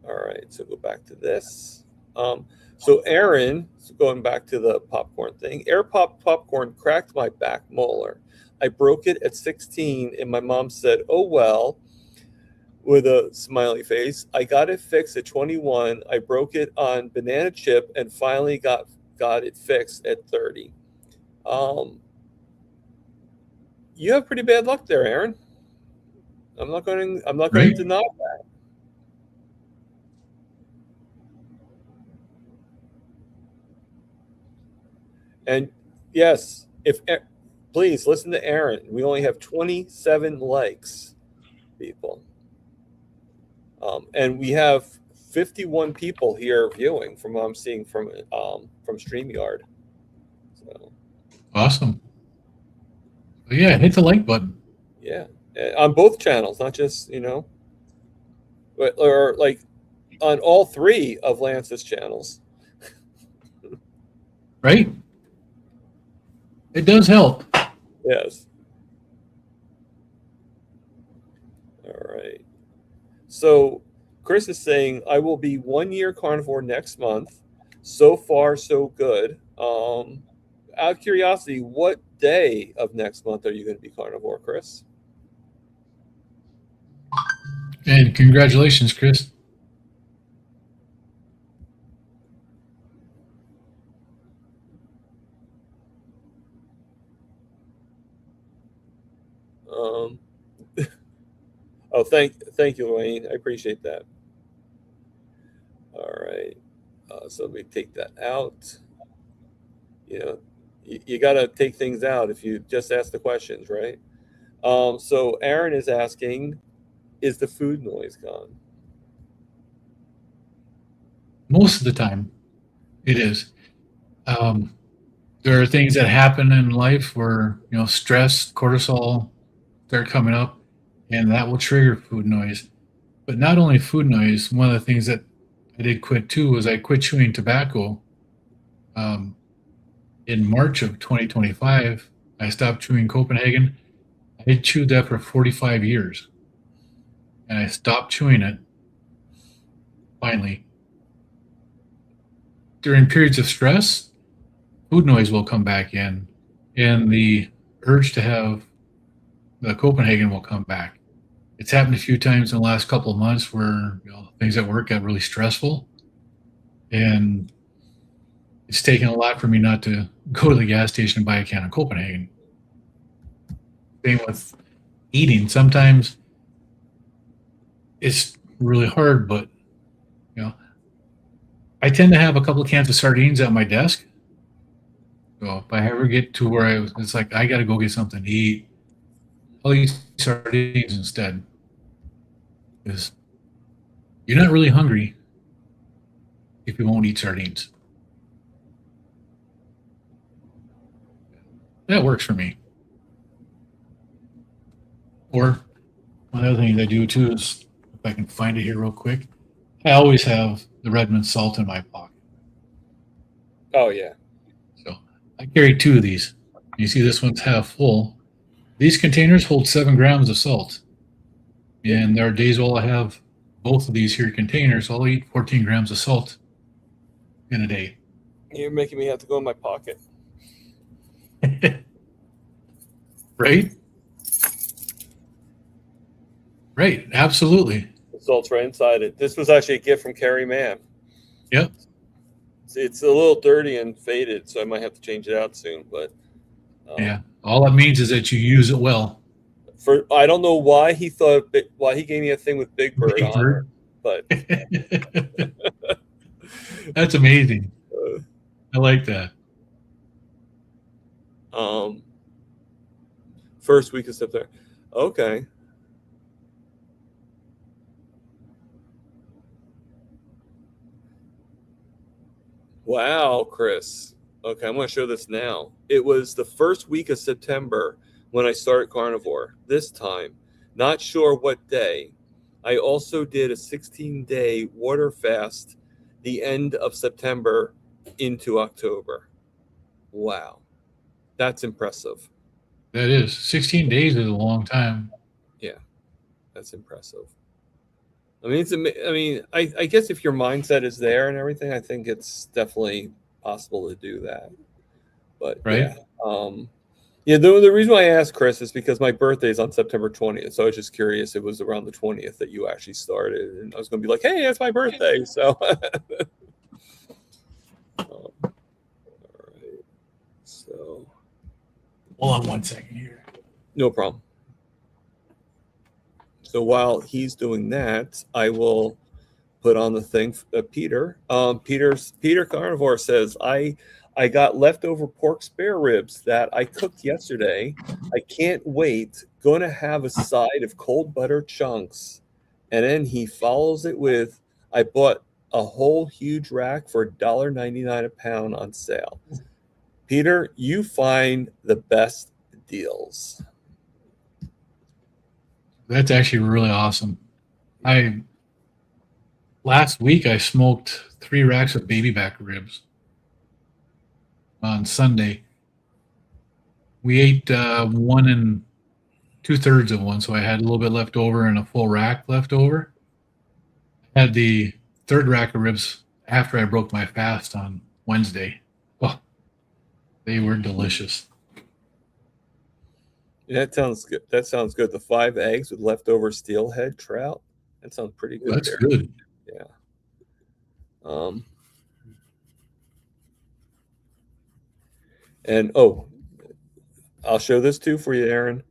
All right, so go back to this. So Aaron, so going back to the popcorn thing, Air popcorn cracked my back molar. I broke it at 16, and my mom said, "Oh well," with a smiley face. I got it fixed at 21. I broke it on banana chip, and finally got it fixed at 30. You have pretty bad luck there, Aaron. I'm not going to deny that. And yes, please listen to Aaron. We only have 27 likes, people, and we have 51 people here viewing, from what I'm seeing from StreamYard. So Awesome. Yeah, hit the like button. Yeah, on both channels, not just or like on all three of Lance's channels. Right? It does help. Yes. All right. So Chris is saying, I will be 1 year carnivore next month. So far, so good. Out of curiosity, what day of next month are you going to be carnivore, Chris? And congratulations, Chris. Oh, thank you, Wayne. I appreciate that. All right. So let me take that out. You got to take things out if you just ask the questions, right? So Aaron is asking, is the food noise gone? Most of the time, it is. There are things that happen in life where, stress, cortisol start coming up, and that will trigger food noise. But not only food noise, one of the things that I did quit too was I quit chewing tobacco. In March of 2025, I stopped chewing Copenhagen. I had chewed that for 45 years. And I stopped chewing it finally. During periods of stress, food noise will come back in, and the urge to have the Copenhagen will come back. It's happened a few times in the last couple of months where things at work got really stressful, and it's taken a lot for me not to go to the gas station and buy a can of Copenhagen. Same with eating. Sometimes it's really hard, but I tend to have a couple of cans of sardines at my desk. So if I ever get to where it's like I got to go get something to eat, I'll eat sardines instead. Because you're not really hungry if you won't eat sardines. That works for me. Or one other thing I do too is if I can find it here real quick. I always have the Redmond salt in my pocket. Oh yeah. So I carry 2 of these. You see this one's half full. These containers hold 7 grams of salt. And there are days while I have both of these here containers, I'll eat 14 grams of salt in a day. You're making me have to go in my pocket. Right? Right, absolutely. The salt's right inside it. This was actually a gift from Carrie Mann. Yep. It's a little dirty and faded, so I might have to change it out soon. But Yeah. All that means is that you use it well. I don't know why he gave me a thing with Big Bird Big on Bird. it, but That's amazing. I like that. First week of September. Okay. Wow, Chris. Okay, I'm going to show this now. It was the first week of September when I started carnivore. This time, not sure what day. I also did a 16-day water fast the end of September into October. Wow. That's impressive. That is. 16 days is a long time. Yeah, that's impressive. I mean, I guess if your mindset is there and everything, I think it's definitely possible to do that. But Right. yeah, the reason why I asked Chris is because my birthday is on September 20th, so I was just curious. It was around the 20th that you actually started, and I was going to be like, "Hey, it's my birthday!" So, all right. So, Hold on one second here. no problem. So while he's doing that, I will put on the thing. Peter Carnivore says, I got leftover pork spare ribs that I cooked yesterday. I can't wait. Going to have a side of cold butter chunks. And then he follows it with, I bought a whole huge rack for $1.99 a pound on sale. Peter, you find the best deals. That's actually really awesome. Last week I smoked 3 racks of baby back ribs on Sunday. We ate 1 2/3 of one, so I had a little bit left over and a full rack left over. I had the 3rd rack of ribs after I broke my fast on Wednesday. Oh, they were delicious. That sounds good. That sounds good. The 5 eggs with leftover steelhead trout. That sounds pretty good. That's there. good. Yeah. And I'll show this too for you, Aaron.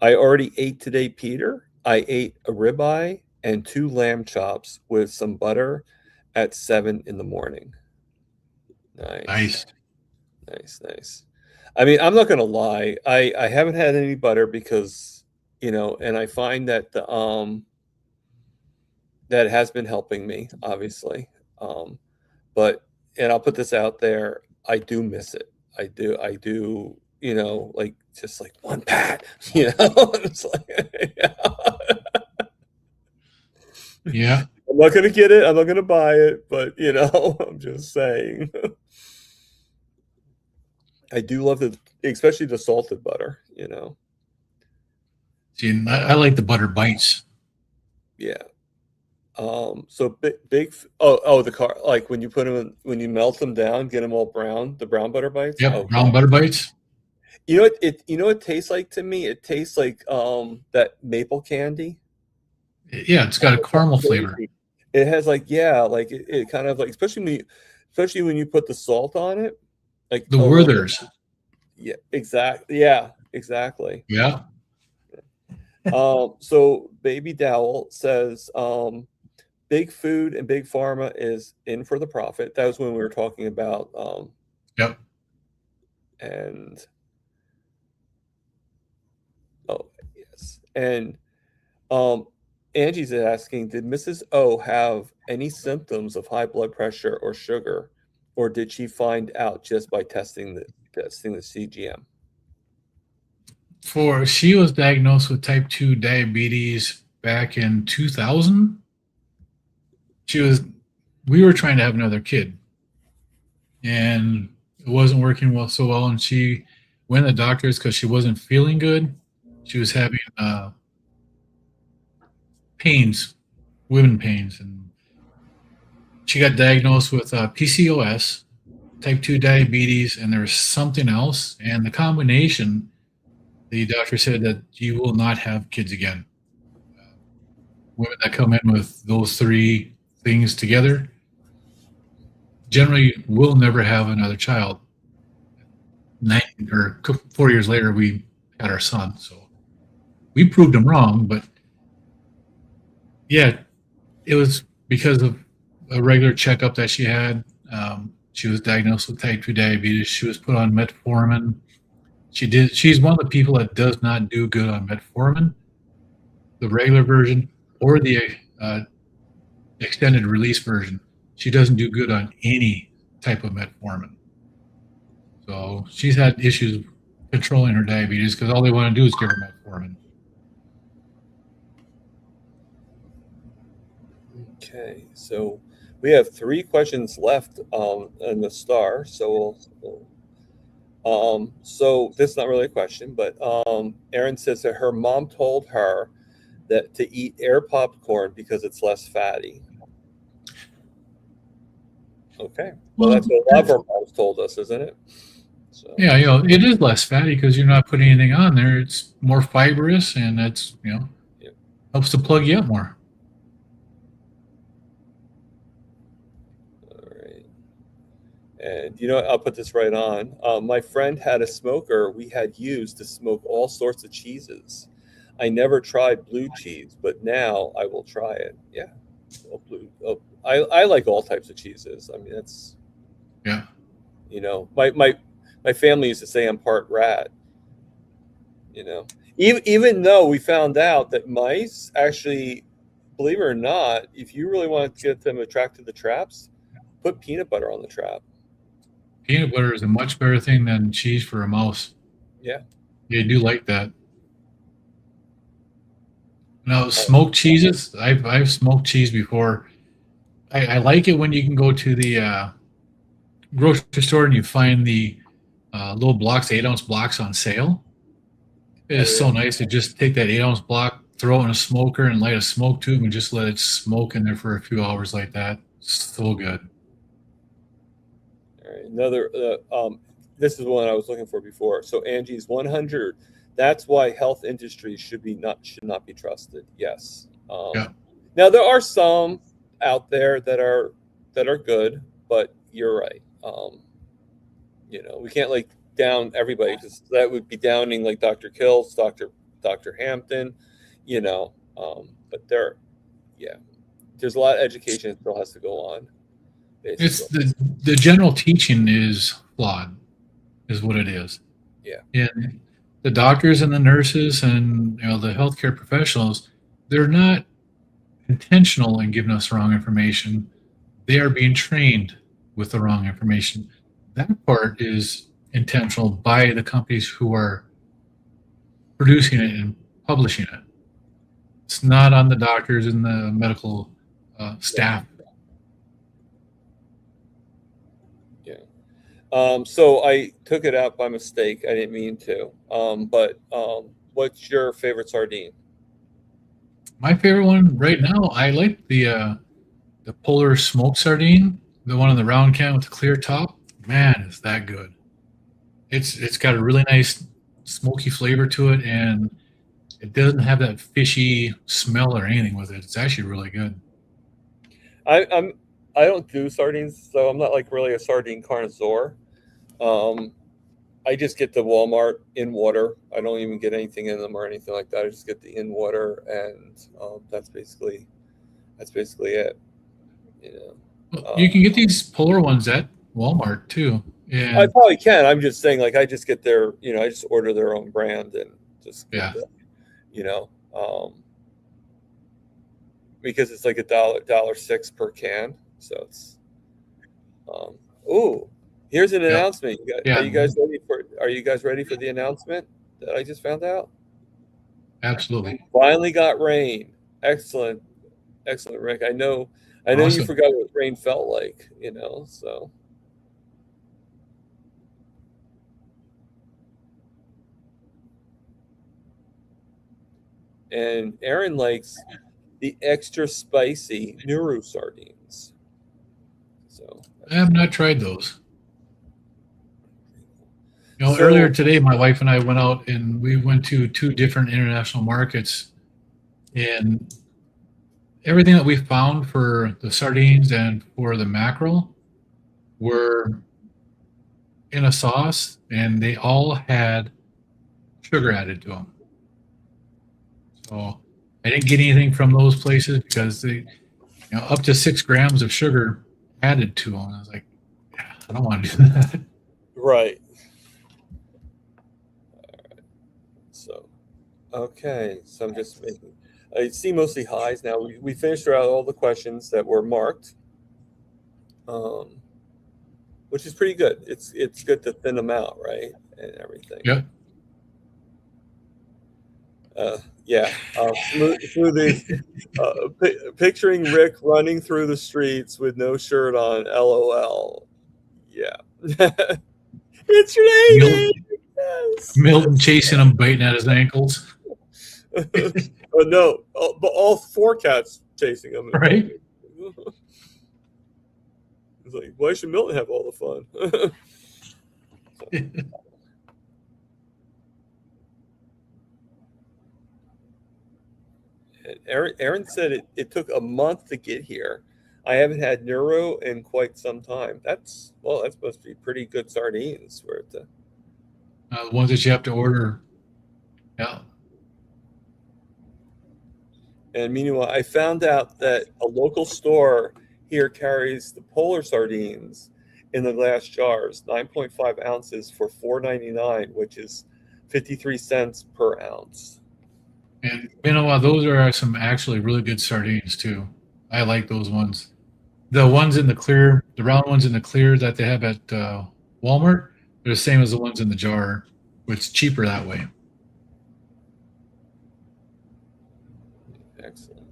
I already ate today, Peter. I ate a ribeye and 2 lamb chops with some butter at 7 in the morning. Nice. I mean, I'm not gonna lie. I haven't had any butter because, and I find that that has been helping me, obviously. But I'll put this out there. I do miss it. I do. Like just like one pat. It's like, Yeah. I'm not gonna get it. I'm not gonna buy it. But I'm just saying. I do love especially the salted butter. See, I like the butter bites. Yeah. So big. The car, like when you put them when you melt them down, get them all brown. The brown butter bites. Yep, brown butter bites. You know what it tastes like to me? It tastes like that maple candy. Yeah, it's got a caramel flavor. It has it kind of like especially when you put the salt on it, like The Werthers. Yeah, exactly. Yeah, exactly. Yeah. So Baby Dowell says, Big Food and Big Pharma is in for the profit. That was when we were talking about Yep. And yes. And Angie's asking, did Mrs. O have any symptoms of high blood pressure or sugar, or did she find out just by testing the CGM? She was diagnosed with type 2 diabetes back in 2000. we were trying to have another kid, and it wasn't working so well. And she went to the doctors because she wasn't feeling good. She was having pains, women pains, and she got diagnosed with PCOS, type 2 diabetes, and there was something else. And the combination, the doctor said that you will not have kids again. Women that come in with those three things together generally will never have another child. 4 years later, we had our son. So we proved them wrong, but yeah, it was because of a regular checkup that she had. She was diagnosed with type 2 diabetes. She was put on metformin. She's one of the people that does not do good on metformin, the regular version, or the extended release version. She doesn't do good on any type of metformin. So she's had issues controlling her diabetes because all they want to do is give her metformin. Okay, so we have 3 questions left in the star. So so this is not really a question, but Erin says that her mom told her that to eat air popcorn because it's less fatty. Okay, well that's what a lot of our moms told us, isn't it? So, Yeah, it is less fatty because you're not putting anything on there. It's more fibrous, and that's helps to plug you up more. all right. And I'll put this right on. My friend had a smoker we had used to smoke all sorts of cheeses. I never tried blue cheese, but now I will try it. Yeah, I like all types of cheeses. I mean, that's my family used to say I'm part rat. Even though we found out that mice actually, believe it or not, if you really want to get them attracted to traps, put peanut butter on the trap. Peanut butter is a much better thing than cheese for a mouse. Yeah. They do like that. Now, smoked cheeses, I've smoked cheese before. I like it when you can go to the grocery store and you find the little blocks, 8-ounce blocks on sale. It is so nice to just take that 8-ounce block, throw it in a smoker, and light a smoke tube, and just let it smoke in there for a few hours like that. So good. All right, another. This is one I was looking for before. So Angie's 100. That's why health industries should not be trusted. Yes. Now there are some out there that are good, but you're right. We can't down everybody because that would be downing like Dr. Kills, Dr. Hampton, but there's a lot of education that still has to go on. Basically. It's the general teaching is flawed, is what it is. Yeah. And the doctors and the nurses and the healthcare professionals, they're not intentional in giving us wrong information. They are being trained with the wrong information. That part is intentional by the companies who are producing it and publishing it. It's not on the doctors and the medical staff. Yeah. So I took it out by mistake. I didn't mean to. But what's your favorite sardine? My favorite one right now, I like the Polar smoked sardine, the one in the round can with the clear top. Man, is that good. It's got a really nice smoky flavor to it, and it doesn't have that fishy smell or anything with it. It's actually really good. I don't do sardines, so I'm not really a sardine connoisseur. I just get the Walmart in water. I don't even get anything in them or anything like that. I just get the in water, and that's basically it. You can get these Polar ones at Walmart too. Yeah, I probably can. I'm just saying, I just get their, I just order their own brand and just get because it's like $1.06 per can. So it's, here's an announcement. Are you guys ready for the announcement that I just found out? Absolutely. Finally got rain. Excellent, Rick. I know I know you Awesome. forgot what rain felt like, so. And Aaron likes the extra spicy Nuru sardines. So I have not tried those. So- Earlier today, my wife and I went out and we went to 2 different international markets, and everything that we found for the sardines and for the mackerel were in a sauce, and they all had sugar added to them. So I didn't get anything from those places because they, up to 6 grams of sugar added to them. I was like, yeah, I don't want to do that. Right. So, okay. So I'm just making. I see mostly highs now. We finished out all the questions that were marked, which is pretty good. It's good to thin them out, right, and everything. Yep. Smoothies. Picturing Rick running through the streets with no shirt on. LOL. Yeah. It's raining. Yes. Milton chasing him, biting at his ankles. Oh no! But all 4 cats chasing him. Right. It's like, why should Milton have all the fun? Aaron said it took a month to get here. I haven't had Nuru in quite some time. That's supposed to be pretty good sardines. The ones that you have to order. Yeah. And meanwhile, I found out that a local store here carries the polar sardines in the glass jars, 9.5 ounces for $4.99, which is 53 cents per ounce. And those are some actually really good sardines too. I like those ones. The ones in the clear, the round ones in the clear that they have at Walmart, they're the same as the ones in the jar. It's cheaper that way. Excellent.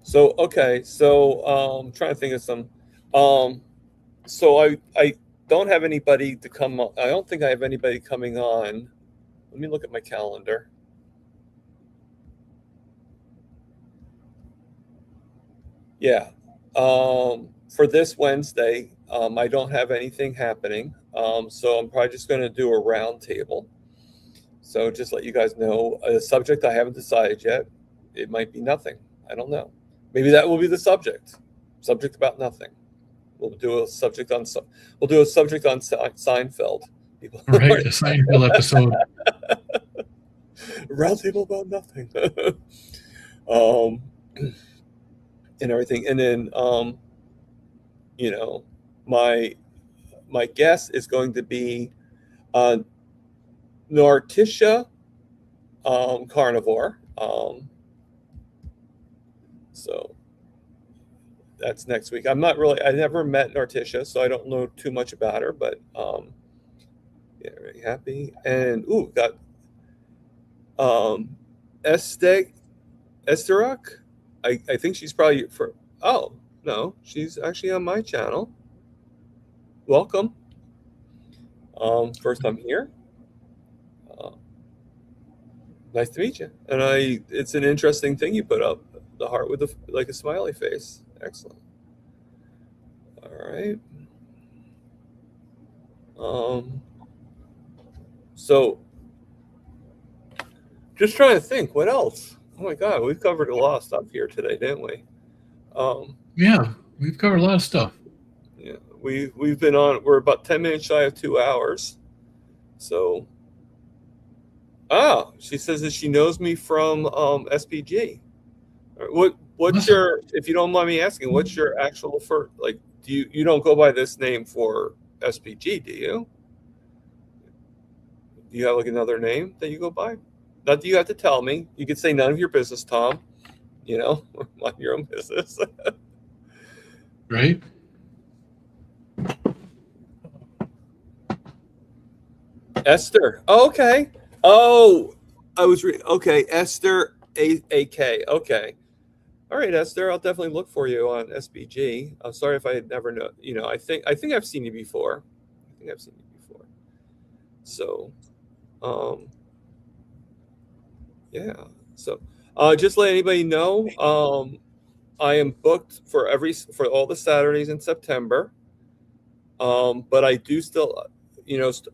So I'm trying to think of some. So I don't have anybody to come on. I don't think I have anybody coming on. Let me look at my calendar. Yeah. For this Wednesday, I don't have anything happening. So I'm probably just going to do a round table. So just let you guys know, a subject I haven't decided yet. It might be nothing. I don't know. Maybe that will be the subject. Subject about nothing. We'll do a subject on Seinfeld. People right, the Seinfeld episode. Round table about nothing. And everything. And then my guess is going to be Norticia carnivore. So that's next week. I never met Norticia, so I don't know too much about her, but yeah, very happy. And got Esterak. I think she's probably no, she's actually on my channel. Welcome. First time here. Nice to meet you. And it's an interesting thing you put up, the heart with like a smiley face. Excellent. All right. So just trying to think, what else? Oh my God, we've covered a lot of stuff here today, didn't we? Yeah, we've covered a lot of stuff. Yeah, we've been on. We're about 10 minutes shy of 2 hours. So, she says that she knows me from SPG. What's Awesome. your? If you don't mind me asking, what's your actual first? Like, do you don't go by this name for SPG? Do you? Do you have like another name that you go by? Not that you have to tell me. You could say none of your business, Tom. Mind your own business. Right? Esther. Oh, okay. Oh, I was okay. Esther AK. Okay. All right, Esther, I'll definitely look for you on SBG. I'm sorry if I had never know. I think I've seen you before. I think I've seen you before. So, um, yeah. So, just let anybody know. I am booked for all the Saturdays in September. But I do still,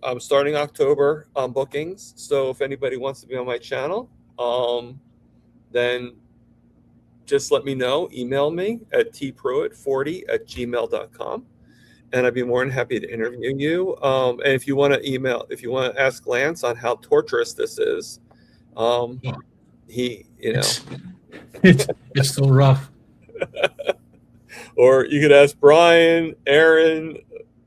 I'm starting October bookings. So if anybody wants to be on my channel, then just let me know. Email me at tpruitt40@gmail.com. And I'd be more than happy to interview you. And if you want to ask Lance on how torturous this is, It's it's so rough. or you could ask Brian, Aaron,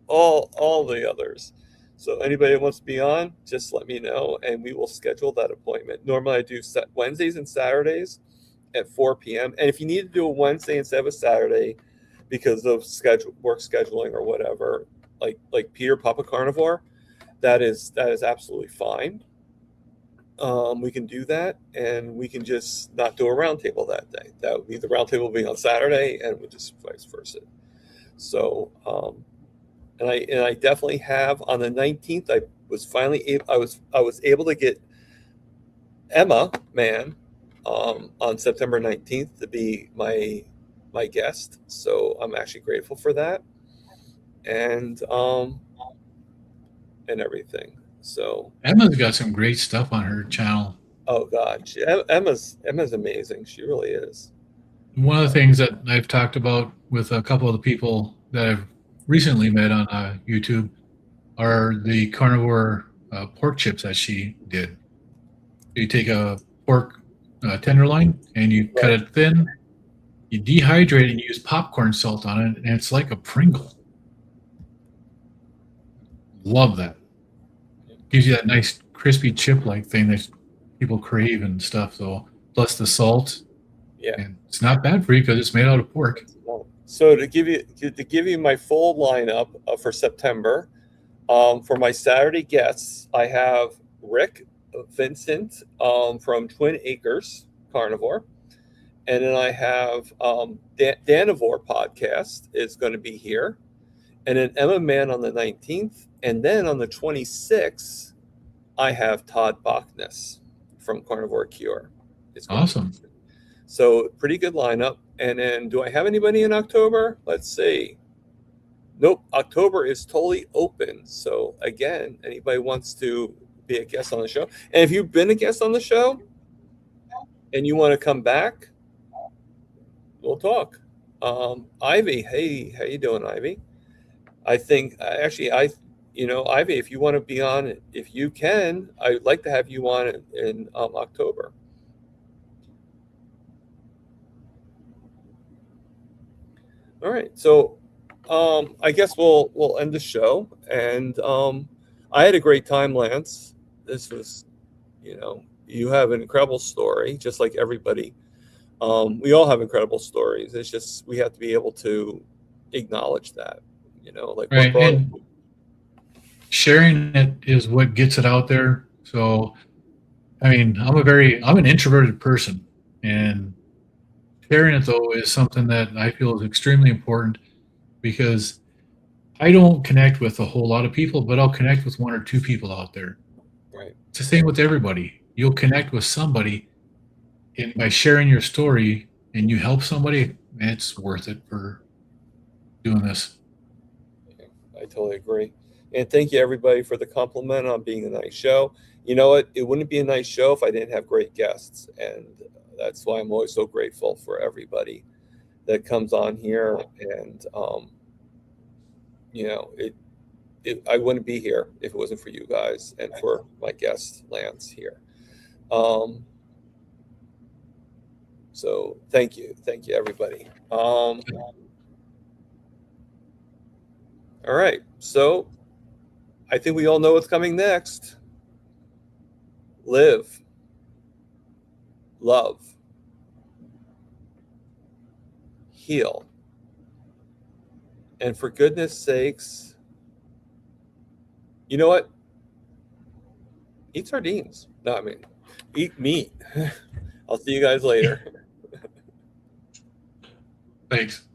all the others. So anybody that wants to be on, just let me know, and we will schedule that appointment. Normally, I do Wednesdays and Saturdays at 4 p.m. And if you need to do a Wednesday instead of a Saturday because of work scheduling or whatever, like Peter Papa Carnivore, that is absolutely fine. We can do that, and we can just not do a roundtable that day. That would be the roundtable being on Saturday, and we just vice versa. So, and I definitely have on the 19th. I was able to get Emma Mann on September 19th to be my guest. So I'm actually grateful for that, and everything. So Emma's got some great stuff on her channel. oh God, Emma's amazing. She really is. One of the things that I've talked about with a couple of the people that I've recently met on YouTube are the carnivore pork chips that she did. You take a pork tenderloin and you cut it thin, you dehydrate it and you use popcorn salt on it, and it's like a Pringle. Love that. Gives you that nice crispy chip-like thing that people crave and stuff. So plus the salt. Yeah, and it's not bad for you because it's made out of pork. So to give you my full lineup for September, for my Saturday guests, I have Rick Vincent from Twin Acres Carnivore, and then I have Danivore Podcast is going to be here, and then Emma Mann on the 19th, and then on the 26th, I have Todd Bachnes from Carnivore Cure. It's awesome. So pretty good lineup. And then do I have anybody in October? Let's see. Nope. October is totally open. So again, anybody wants to be a guest on the show. And if you've been a guest on the show and you want to come back, we'll talk. Ivy, hey, how you doing, Ivy? I think actually Ivy, if you want to be on, if you can, I'd like to have you on in October. All right, so I guess we'll end the show, and I had a great time, Lance. This was, you have an incredible story, just like everybody. We all have incredible stories. It's just we have to be able to acknowledge that, like right. And sharing it is what gets it out there. So, I mean, I'm an introverted person, and sharing it though is something that I feel is extremely important because I don't connect with a whole lot of people, but I'll connect with one or two people out there. Right. It's the same with everybody. You'll connect with somebody, and by sharing your story and you help somebody, it's worth it for doing this. Yeah, I totally agree. And thank you everybody for the compliment on being a nice show. You know what? It wouldn't be a nice show if I didn't have great guests. And that's why I'm always so grateful for everybody that comes on here. And, I wouldn't be here if it wasn't for you guys and for my guest, Lance, here. So thank you, everybody. All right, so I think we all know what's coming next. Live, love, heal, and for goodness sakes, you know what? Eat sardines. No, I mean, eat meat. I'll see you guys later. Thanks.